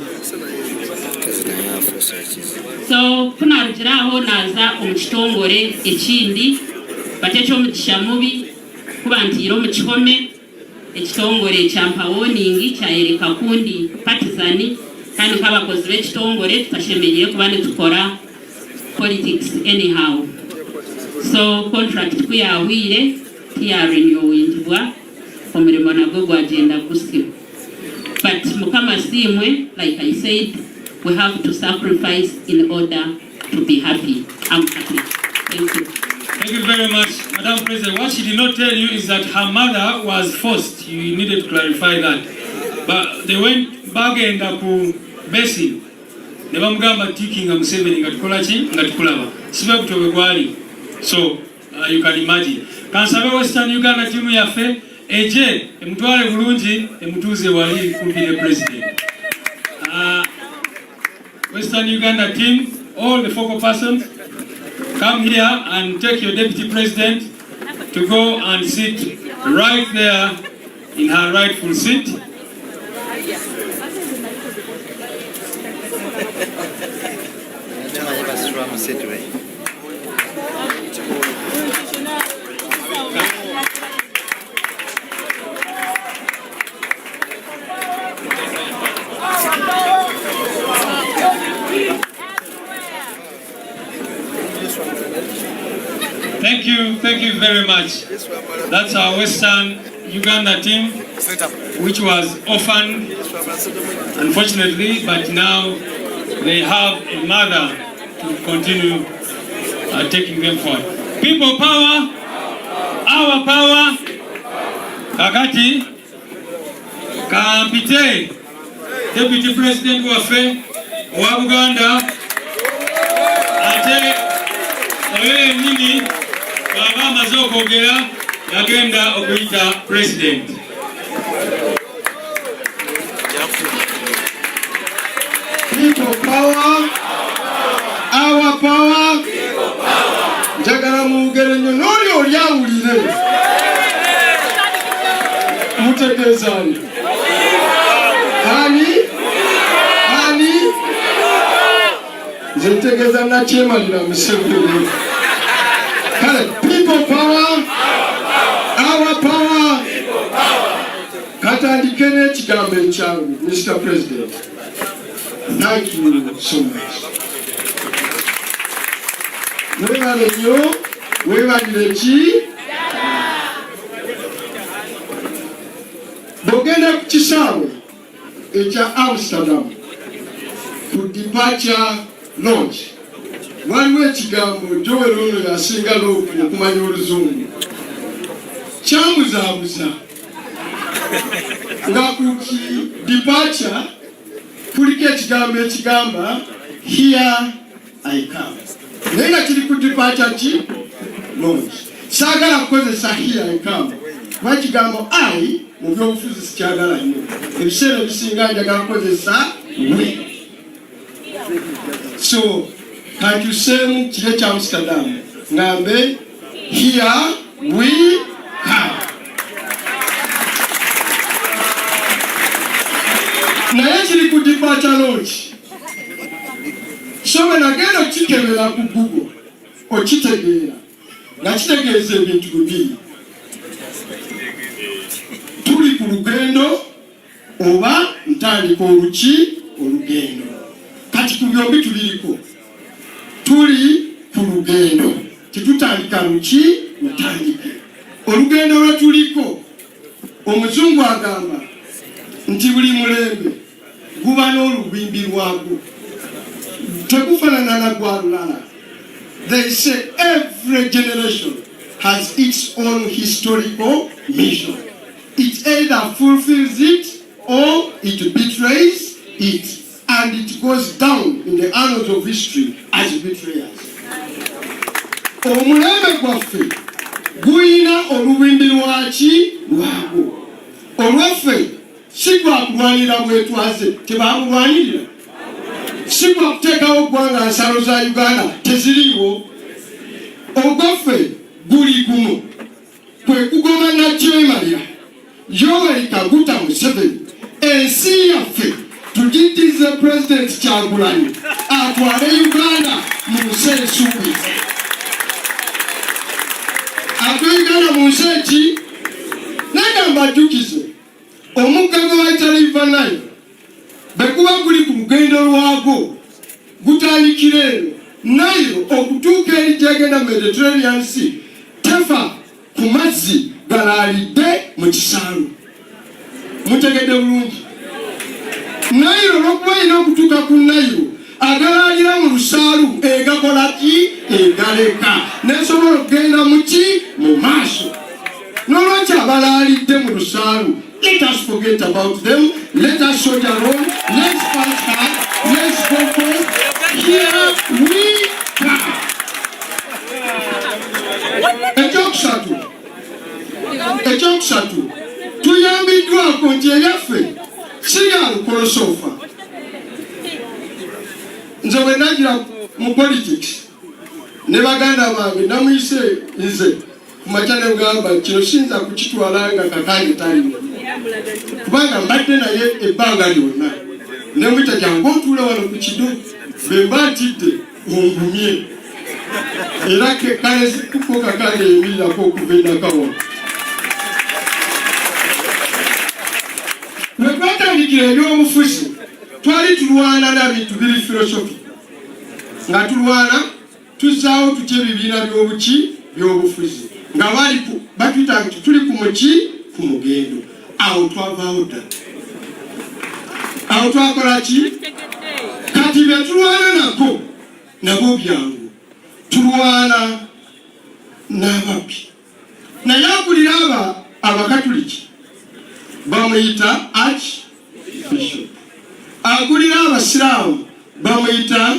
So kunarugiraho naza omukitongore ekindi batecho mugisha mubi kubantiro mu kihome ekitongore kya mpawoningi cyayereka kundi partizani kandi kabakozi b'ekitongore tutashemeye kubane tukora politics anyhow. So contract kuyawire tiya renewingwa omurimo nagwo gwagenda gusiba. But mukama simwe, like I said, we have to sacrifice in order to be happy. I'm happy. Thank you. Thank you very much, Madam President. What she did not tell you is that her mother was forced. You needed to clarify that. But they went back and up Bessie. Never mugamba tikinga Museveni ngatukolachi ngatukulaba. Sibe kutobe gwali. So you can imagine. Kansabe Western Uganda timu yafe eje emutwale bulungi emutuze wali kumpi ne president. Western Uganda team, all the focal persons, come here and take your deputy president to go and sit right there in her rightful seat. Thank you very much. That's our Western Uganda team, which was orphaned, unfortunately, but now they have a mother to continue taking them forward. People power, our power, Kakati, Kampite, Deputy President wa Uganda, and Awe nini baba mazo kwogera yagenda okuyita president. People power, our power, njagala mwogere nnyo n'oli olyawulire mutegeezani ani nze ntegeeza nakyemalira Museveni. Kale people power, our power. Katandike n'ekigambo ekyangu, Mr. President. Thank you so much. Mwebale nnyo, weebalire ki? Bw'ogenda ku kisaawe ekya Amsterdam ku departure launch, waliwo ekigambo Joel ono yasinga loopu okumanya Oluzungu kyamuzaabuza nga ku departure kuliko ekigambo ekigamba here I come. Naye nga kiri ku departure ki launch. Saagala kukozesa here I come kuba ekigambo I mu byobufuzi sikyagala nnyo. Ebiseera ebisinga njagala kukozesa we. So kantusemu kire kya Amsterdam ngambe here we come. Naye kiri ku departure launch. So when agenda okikebera ku Google okitegeera nga kitegeeza ebintu bibiri. Tuli ku lugendo oba ntandika olugendo. Kati ku byombi tuliriko. Tuli ku lugendo. Tetutandika ntandike. Olugendo lwe tuliko omuzungu agamba nti buli mulembe guba n'olubimbi lwagwo. Tekufanana na gwa lulala. They say every generation has its own historical mission. It either fulfills it or it betrays it. And it goes down in the annals of history as betrayers. Omulembe gwaffe guyina olubimbi lwaki lwagwo. Olwaffe si gwa kulwanira bwetwaze tebamulwanirira. Si gwa kuteekawo ggwanga nsalo za Uganda teziriiwo. Ogwaffe guli guno kwe kugoma nakyemalira Yoweri Kaguta Museveni ensi yaffe tugiddize President Kyagulanyi atwale Uganda mu nsi ensuubiza. Atwale Uganda mu nsi eki nagamba ajjukize omugga gwe bayita River Nile bwe guba guli ku lugendo lwagwo gutandikira eno Nile okutuuka eri gyegenda Mediterranean Sea tefa ku mazzi galaalidde mu kisaalu. Mutegedde bulungi. Nile olw'okuba alina okutuuka ku Nile agalaalira mu lusaalu egakola ki egaleka nesobola okugenda mu ki mu maaso. N'olwaki abalaalidde mu lusaalu, let us forget about them. Let us soldier on. Let's fight hard. Let's go forward. Here we come. Ekyokusatu tuyambiddwako nti ebyaffe sirya lukolosofa. Nze bwe nagira mu politics ne baganda bange namuyise nze ku makya ne gamba kino siyinza kukitwala nga kakange taliwo kubanga mbadde naye ebbanga lyonna ne mwita jangu otuule wano ku kido be mba ntidde ongumye era kale kuko kakange emirirako okuva enakawa. Lwe twatandikira ebyobufuzi twali tulwana na bintu biri filosofi nga tulwana tuzaawo tutya ebibiina by'obufuzi nga batuyita nti tuli ku mugendo. Awo twavaawo ddala. Awo twakola ki? Kati bye tulwana nako nabo byangu. Tulwana n'ababbi. Naye akulira abakatuliki bamuyita Archbishop. Akulira abasiraamu bamuyita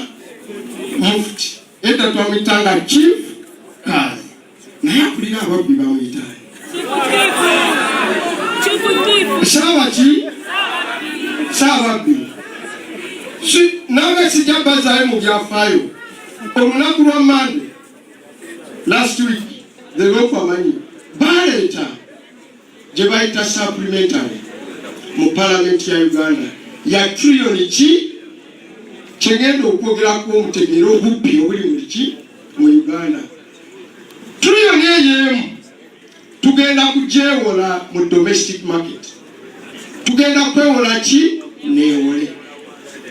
Mufti. Edda twamuyitanga Chief kazi naye akulira ababbi bamuyitaye saababbi nange sijja bazaayo mu byafaayo olunaku lwa Monday last week the local amanyi baleeta gye bayita supplementary mu parliament ya Uganda ya trillion ki kyegenda okwogerako omutegeera obubbi obuli mu Uganda. Trillion ey'emu tugenda kugyewola mu domestic market, tugenda kwewola ki neewole.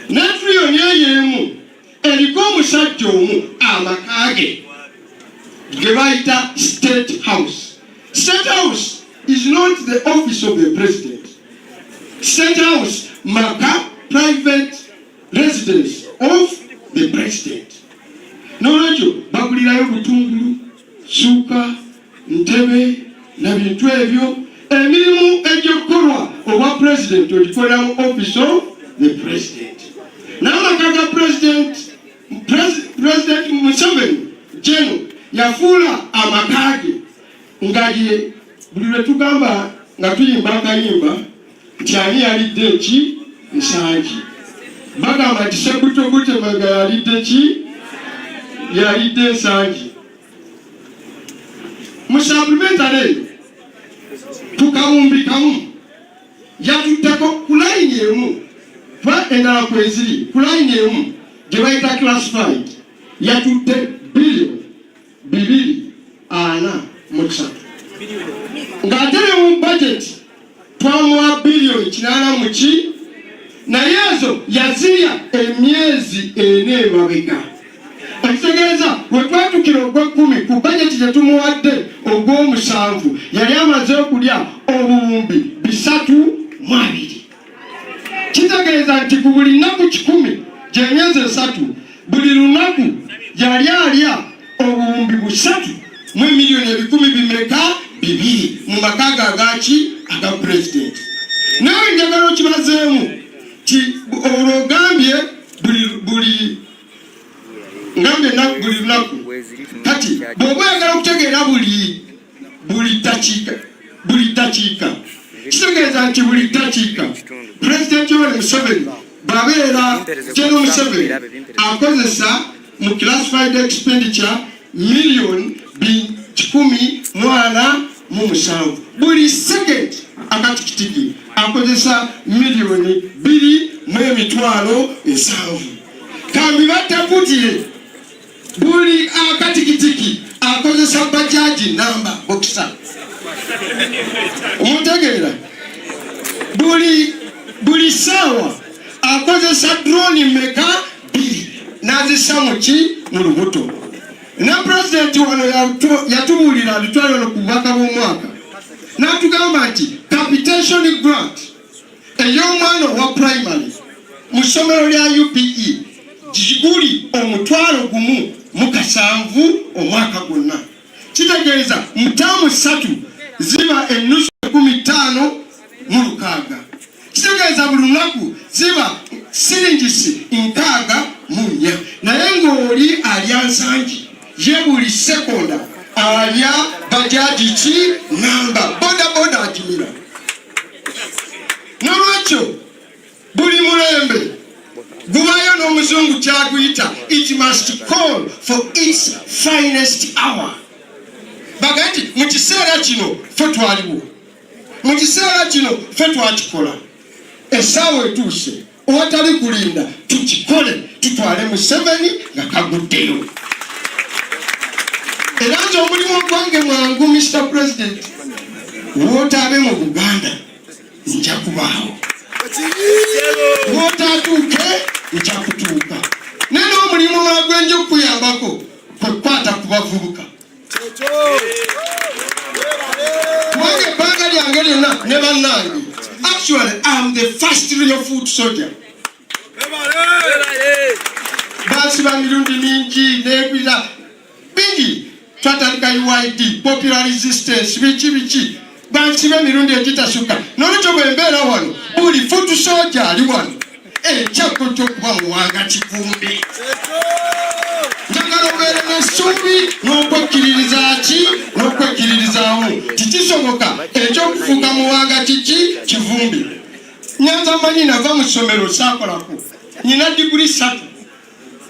Ne trillion ey'emu eriko omusajja omu amaka ge ge bayita State House. State House is not the office of the president. State House maka private residence of the president. Nolwekyo bagulirayo butungulu, suka, ntebe na bintu ebyo emirimu egyokukolwa oba president ogikolera mu office of the president. N'amaka ga president Museveni Jeno yafuula amaka ge nga ye buli lwe tugamba nga tuyimba akayimba nti ani yalidde eki nsangi. Bagamba nti Sebutogute nga yalidde ki yalidde ensangi. Mu supplementary tukawumbi kamu yatutteko ku layini emu twa endala kweziri ku layini emu gye bayita classified yatutte bilioni 243 ng'ate ne mu budget twamuwa bilioni 80 naye ezo yazirya emyezi 4 emabega. Ekitegeeza bwe twatukira ogw'ekkumi ku budget gye tumuwadde ogw'omusanvu yali amaze okulya obuwumbi 320. Kitegeeza nti ku buli nnaku 10 gy'emyezi 3 buli lunaku yali alya obuwumbi 3 mu miliyoni 200 mu maka gagaki aga president. Nawe njagala okibazeemu ti olwogambye buli lunaku kati bw'oba oyagala okutegeera buli dakiika kitegeeza nti buli dakiika president Yoweri Museveni babeera General Museveni akozesa mu classified expenditure miliyoni 147 buli second akatikitiki akozesa miliyoni 2.7. Kambi bataputire buli akatikitiki akozesa bajaji namba boxer. Omutegeera buli sawa akozesa drone meka 2 nazisa muki mu lubuto. Na president wano yatubulira alitwala no kubaka bw'omwaka n'atugamba nti capitation grant ey'omwana wa primary mu ssomero lya UPE giguli $1,700 omwaka gwonna. Kitegeeza mu ttaamu 3 ziba ennusu 15,600. Kitegeeza buli lunaku ziba siringisi 64. Naye ng'oli alya nsangi ye buli sekonda alya bajaji ki namba boda akimira. Nolwekyo buli mulembe gubayo n'omuzungu kyaguyita it must call for its finest hour. Baga nti mu kiseera kino ffe twaliwo, mu kiseera kino ffe twakikola, essaawa etuuse owatali kulinda tukikole tutwale Museveni nga kaguddeyo. Era nti omulimu gwange mwangu Mr. President wotaabe mu Buganda nja kubaawo, wotaatuuke nja kutuuka. Naye n'omulimu gwenja okuyambako kwekwata ku bavubuka. Kubanga ebbanga lyange lyonna ne bannange actually I'm the first real food soldier. Basiba mirundi mingi n'ebira bingi twatandika UID popular resistance biki bansiba emirundi egitasukka. Nolwekyo bwe mbeera wano buli food soldier ali wano ekyakko ky'okuba muwanga kivumbi. Njagala obeere n'essuubi n'okwekkusa n'okkiririza ki n'okwekkiririzaamu tikisoboka ekyokufuuka muwanga kiki kivumbi. Nyanza manyi nava mu ssomero saakolako nyina diguli 3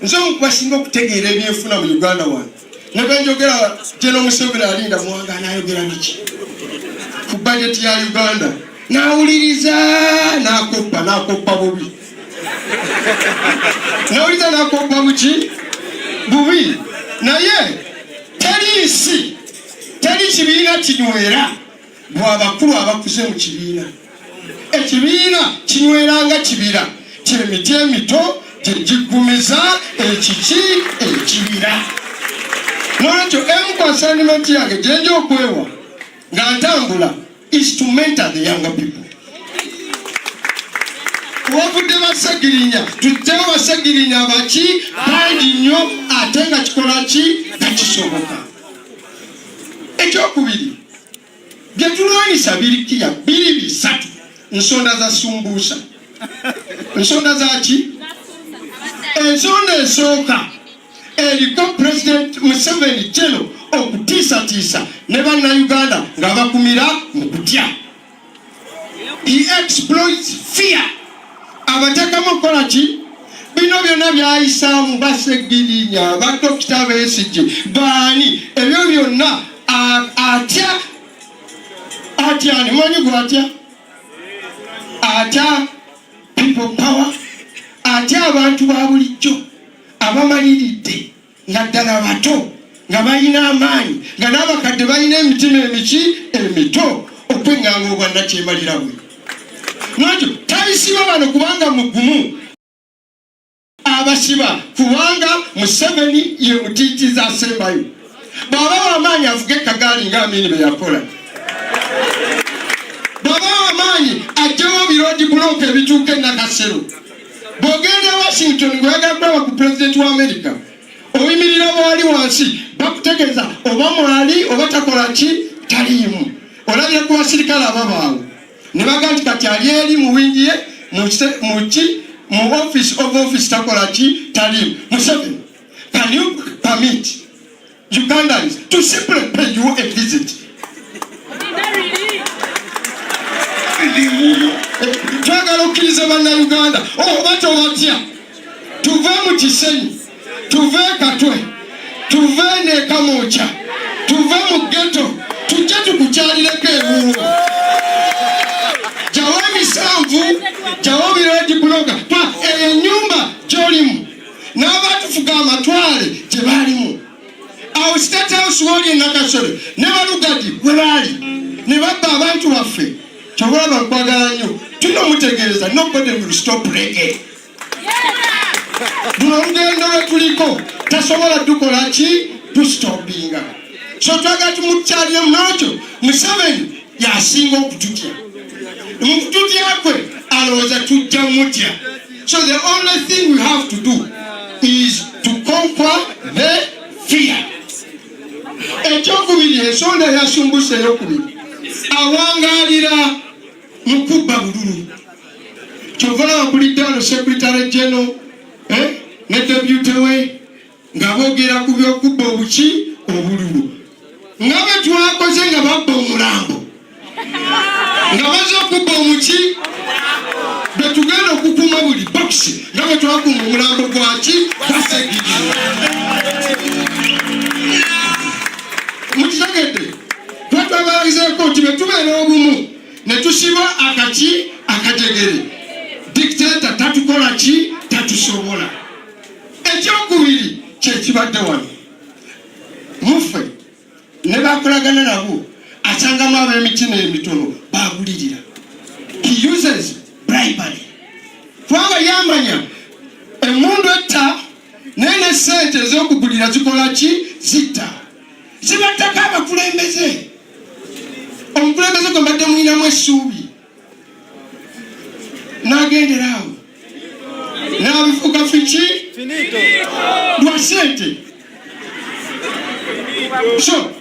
nze omukubasinga okutegeera ebyenfuna mu Uganda wano ne benjogera General Museveni alinda muwanga anayogera biki ku budget ya Uganda nawuliriza nakoppa bubi nawuliriza nakoppa bubi naye teri kibiina kinywera bw'abakulu abakuze mu kibiina. Ekibiina kinyweranga kibira kyemiti emito gyegigumiza ekibira. Nolwekyo emu assignment yange gyenja okwewa nga ntambula is to mentor the younger people. Wavudde basegirinya tujjawo basegirinya abaki bangi nnyo ate nga kikola ki takisoboka. Ekyokubiri bye tulwanyisa biri bisatu. Nsonda za sumbusa. Nsonda za ki? Ensonda esooka eriko President Museveni General okutiisatiisa ne bannayuganda nga bakumira mu kutya. He exploits fear. Abateekamu okukola ki? Bino byonna byayisaamu basegirinya badokita Besigye baani ebyo byonna atya nimanyi gwatya atya people power atya abantu ba bulijjo abamaliridde nga ddala bato nga balina amaanyi nga n'abakadde balina emitima emito okwenganga obwannakyemalira bwe. Nolwekyo tabisiba bano kubanga mugumu abasiba kubanga Museveni ye mutiitiza asembayo. Bw'aba w'amaanyi avuga ekagaali ng'Amini bwe yakola. Bw'aba w'amaanyi ajjawo biroodi bulooka ebituuka Nakasero. Bw'ogenda Washington gweyagala kulaba ku President wa America oyimirira bwali wansi bakutegeeza oba mwali oba takola ki taliimu. Olabira ku basirikale ababaawo ne baga nti kati ali eri mu wingi ye mu office of office takola ki taliimu. Museveni, can you permit Ugandans to simply pay you a visit? Twagala okkiriza bannayuganda oba tobatya tuve mu Kisenyi tuve Katwe tuve n'Ekamooca tuve mu ghetto tujje tukukyalireko ebuulo jawo emisanvu jawo biroodi buloga ennyumba gy'olimu n'abatufuga amatwale gye baalimu awo State House wali e Nakasero ne Balugadi bwe baali ne babba abantu baffe. Kyobulaba nkwagala nnyo tulina omutegeereza nobody will stop reggae. Luno olugendo lwe tuliko tasobola tukola ki tustopinga. So twagala tumukyalire munakyo Museveni yasinga okututya. Mu kututya kwe alowooza tujja mutya. So the only thing we have to do is to conquer the fear. Ekyokubiri ensonda yasumbusa eyokubiri awangaalira mukubba bululu. Kyova abakulidde wano Secretary General ne Deputy we nga boogera ku byokubba obululu nga bwe twakoze nga babba omulambo nga baza okubba bwe tugenda okukuuma buli bokisi nga bwe twakuuma omulambo gwaki basegirinya. Mukitegedde twetwabalagizeeko nti bwe tubeera obumu ne tusiba akajegere dictator tatukola ki tatusobola. Ekyokubiri kyekibadde wano muffe ne bakolagana nabo asangamu ab'emitima emitono bagulirira. He uses bribery. Twaba yamanya emundu etta naye ne ssente ez'okugulira zikola ki zitta. Zibattako abakulembeze. Omukulembeze gwe mbadde mulinamu essuubi n'agendera awo n'abifuuka fiki lwa ssente. So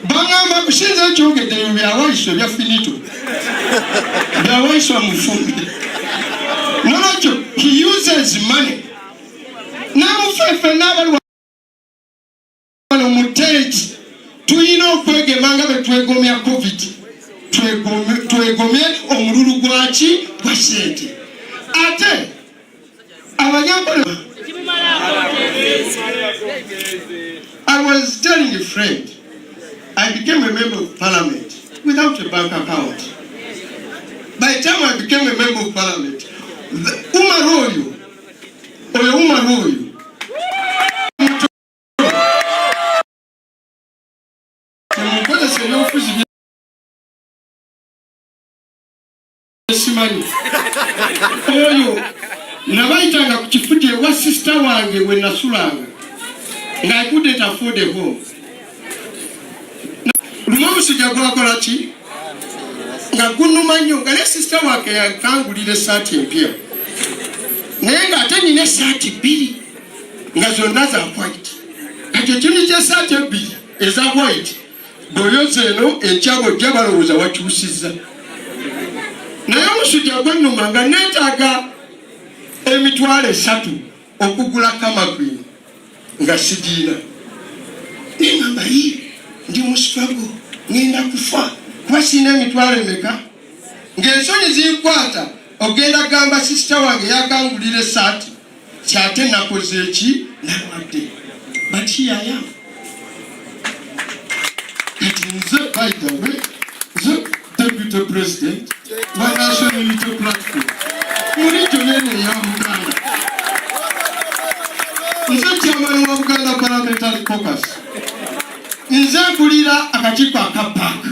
baŋŋamba sinza ekyogedde ebyo byawaiswa bya finito byawaiswa mu fumbi. Nolwekyo he uses money. Namufeefe n'abali wano muteeki COVID twegomye omululu gwaki gwa sente ate abanyankole. I was telling a friend, I became a member of parliament without a bank account. By the time I became a member of parliament, Umaroyo, oyo nabayitanga ku kifuti ewa sister wange we nasulanga nga I couldn't afford a home. Lumamusijja gwakola ki nga gunuma nnyo nga ne sister wange yakangulira esaati empya naye ng'ate nina esaati bbiri nga zonna za white. Kati ekintu ky'esaati ebbiri eza white bw'oyoza eno ekyabo ojja balowooza wakyusizza. Naye omusujja gwannuma nga neetaaga emitwalo 3 okugula kamakwini nga sigiina. Nengamba ndi musitwago ngenda kufa kuba sirina emitwalo emeka. Ng'ensonyi zinkwata ogenda gamba sisita wange yakangulira esaati kyate nakoze eki nawadde. But here I am. Kati nze by the way, the Deputy President wa National Unity Platform muri tonene ya Buganda. Nze chairman wa Buganda Parliamentary Caucus. Nze kulira akakiiko akapaaka.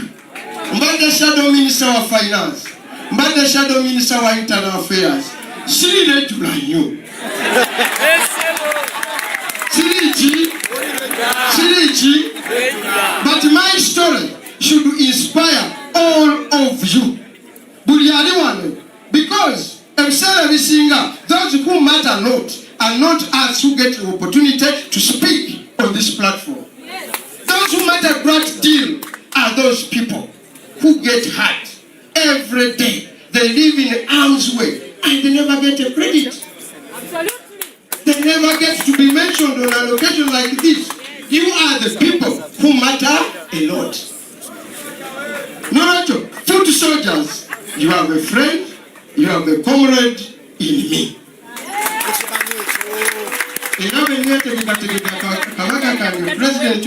Mbadde Shadow Minister wa Finance. Mbadde Shadow Minister wa Internal Affairs. Sirejula nnyo. Siriki. But my story should inspire all of you. Because those who matter not are not us who get the opportunity to speak on this platform. Those who matter a great deal are those people who get hurt every day. They live in harm's way and they never get a credit. They never get to be mentioned on an occasion like this. You are the people who matter a lot. No, foot soldiers, you have a friend, you have a comrade in me. President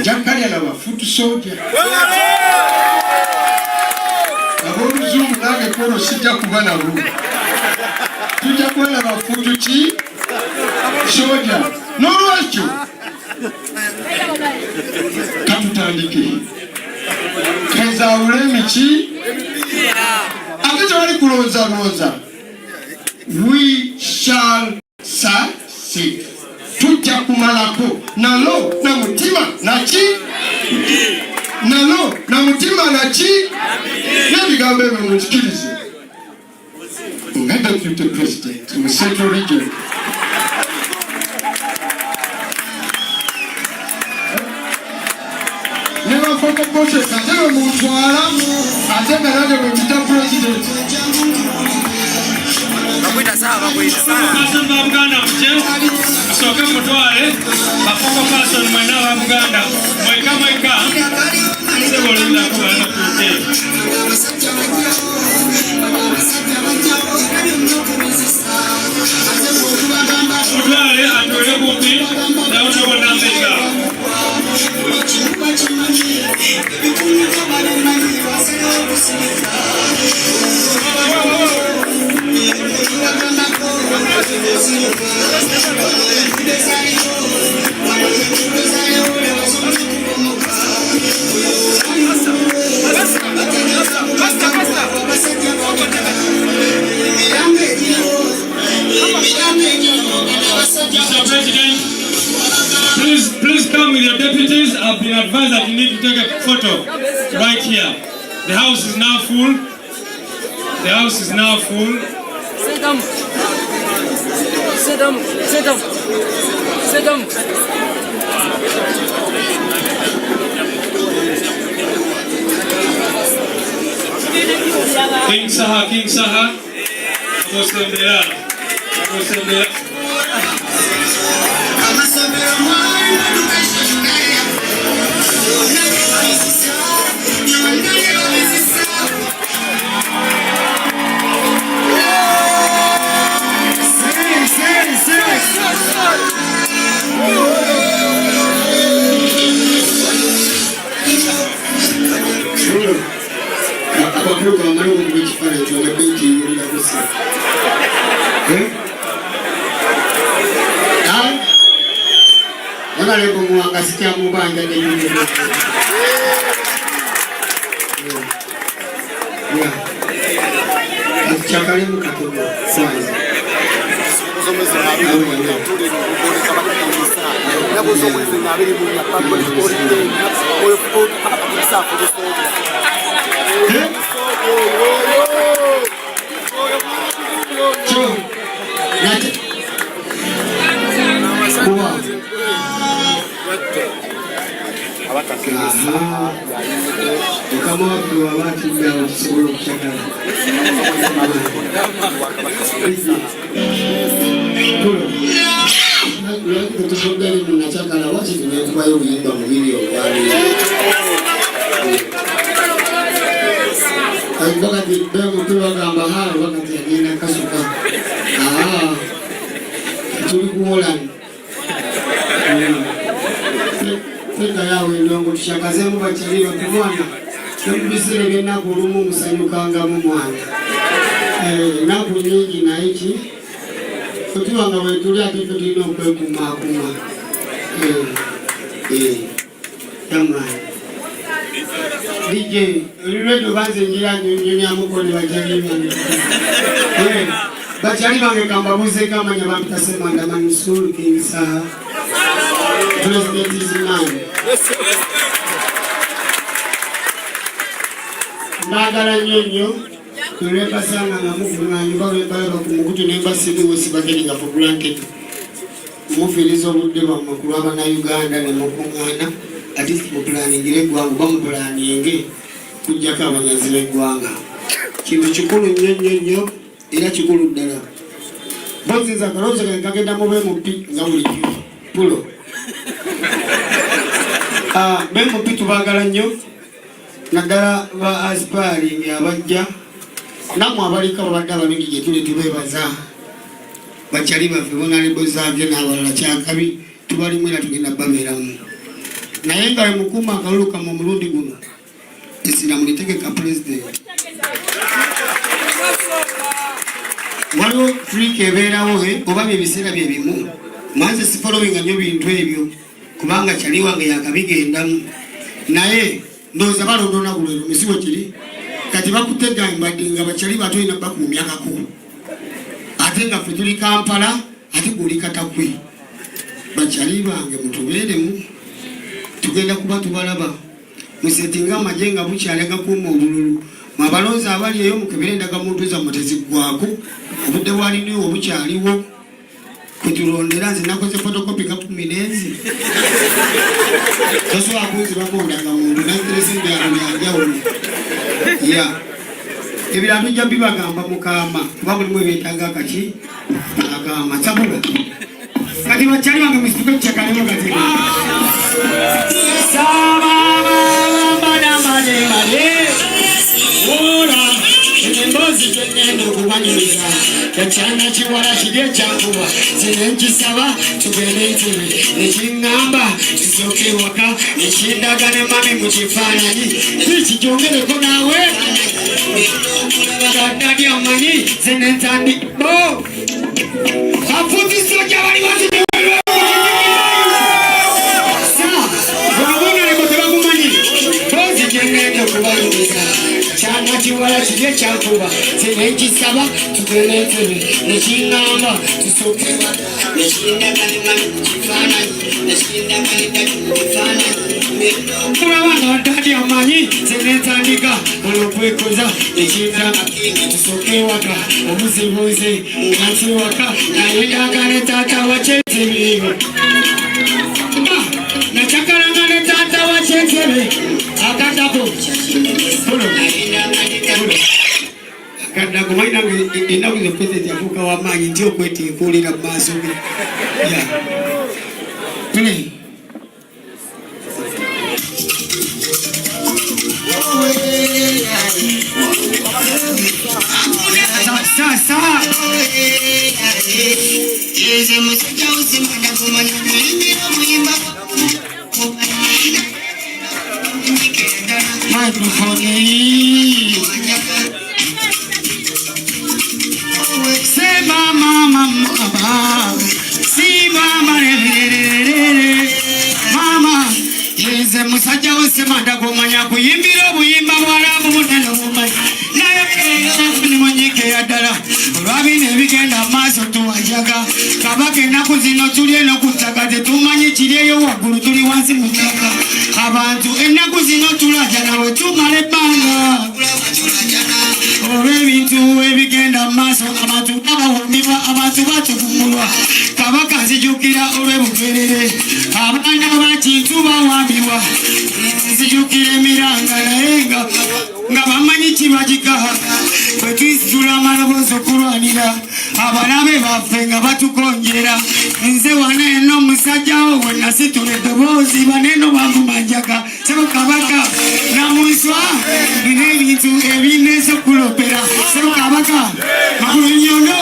Jakarta na foot soldier. Abozungu nage koro sija kubana hu. Tujja kuona bafutu ki soldier. Nolwakyo katutandike kazawule emiki ate tewali kulonza. We shall succeed. Tujja kumalako nalo na mutima naki n'ebigambo ebyo munzikirize nga Deputy President mu Central Region. Foto Moses atebe mutwala atebe nage mwita president. Bakwita sawa. Kasamba Buganda mje asoke mutwale bafoko person mwena wa Buganda mweka sebo linda kuana kute. Mutwale atwele kumbi na unawa nambega. Mr. President, please come with your deputies. I've been advised that you need to take a photo right here. The house is now full. Sit down. King Saha. Honorable Mwangasikia Mubanja de Chakari Mukatobo. Kama watu wa watu ndio sikulo kuchakara. Leo tutasonga ni mnachakara wacha tunakuwa hiyo kuimba mwili wali. Wakati bego tuwa gamba hao wakati agenda kasuka. Tulikuola. Fika yawe ndongo tushakazemu bachaliwa kumwana. Nambisire bena kurumu musanyukanga mu mwana. Naku nyingi na iki. Kutuwanga wetulia kitu tino kwe kumakuma. Tamani. DJ, uliwedo banze njia nyunya mukoni wajaliwa. Bachaliwa ngekambabuze kama nyabamta sema ndamani suru kinsa. President is man. Nagala nyonyo tuleka sana na mufuna nyumba webala kumukutu nemba sidi wosibageni nga for granted. Mufilizo budde ba makulu abana Uganda ne mukungana at least mu plan ngire gwangu ba mu plan nge kujja ka abanyazile gwanga. Kintu kikulu nyonyo era kikulu ddala. Bozi za karoza kagenda mube mu pi nga buli pulo. Bemo pitu bagala nnyo naddala ba aspiring abajja namwe abalika babadde abalungi gye tuli tubeebaza bakyali baffe bonalebo zaabye n'abalala kyakabi tubalimu era tugenda babeeramu naye nga we mukuuma akalulu kamu omulundi guno essira mulitegeka pulezidenti waliwo frika ebeerawo oba byebiseera bye bimu manze sifolowinga nnyo bintu ebyo kubanga kyali wange yakabigendamu naye ndowooza balondona kulwero misibo kiri kati bakutega mbadde nga bakyali bato ina baku mu myaka ko ate nga ffe tuli Kampala ate guli Katakwe bakyali bange mutubeeremu tugenda kuba tubalaba musetinga amagye nga bukyalaga kuuma obululu mwabalonzi abali eyo mukebere endagamuntu zammwe teziggwako obudde bwaliniwo obukyaliwo kutulondera nze nakoze photocopy ka 10 nenzi kaso akunzi bakondaga muntu nanterese byalo byanjawulo ya ebiratu jja bibagamba mukama kuba mulimu ebyetaaga kaki akama sabuga kati bakyali bange musituke kyakalemu kati Mbozi kwenendo kubanyiriza Kachana chiwara chidye changuwa Zinenchisaba tugene ntimi Nechingamba chisoke waka Nechindagane mami muchifanani Tichi jongele konawe Kadadi amanyi Zinentandi Bo Kafuti soja wali wati Chana chiwala chidye changuwa Zinenchisaba tugene ntimi Nechingamba chisoke waka Nechindagane mami muchifanani Nechindagane mami muchifanani Kurabana wadadi amanyi Zinentandika Olokwekuza Nechindagane chisoke waka Omuzibuze Ngati waka Nayendagane tata wachetebe Nachakarangane tata wachetebe Akatapo Pulo Akatapo Waina inaku the president yafuka wamanyi Ndio kweti kulira maso Ya Pune Sasa Yeze musika usimanda kumanya Nindira muimba Microphone Seba mama mama Si mama re re re re musajja wesemanda gomanya kuyimbira obuyimba bwalamu bunene bumanyi naye nimonyike yaddala olwabina ebigenda maaso tuwajaga kabaka ennaku zino tuli eno ku ttaka tetumanyi kiri eyo waggulu tuli wansi mu ttaka abantu ennaku zino tulaja nawe tumala ebbanga olw'ebintu ebigenda maaso abantu abawumirwa abantu batuvumulwa kabaka nzijukira olw'ebugerere abaana bakintu bawambibwa nzijukira emiranga naye nga bamanyi kibagikaha bwe twisitula amalobozi okulwanira abalabe baffe nga batukonjera nze wana eno omusajjawo we nasitula eddoboozi baneno bavumanjaga sebo kabaka namunswa nina ebintu ebineeza okulopera sebo kabaka Makulunyono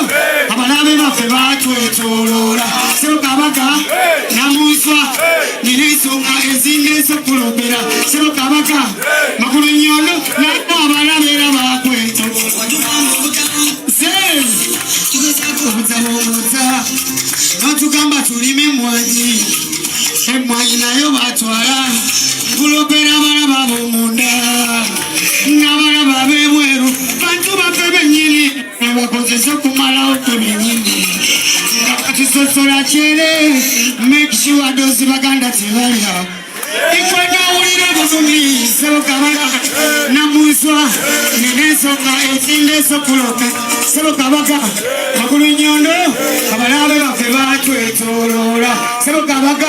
abalabe baffe batwetooloola sebo kabaka namunswa nina ensonga ezineeza okulopera sebo kabaka Makulunyono nabo abalabe era bakwetooloola notugamba tulime emwanyi emwanyi nayo batwala kulopera abalaba bomunda n'abalaba b'ebweru bantu baffe bennyini bakozesa okumalawo kwe bennyini nga batusosola kyere make sure dozi baganda tebalya ikwendawulira obuvumi sebo kabaka namunswa nina ensonga ezindeesa okulope sebo kabaka Makulunyono abalabe baffe batwetooloola sebo kabaka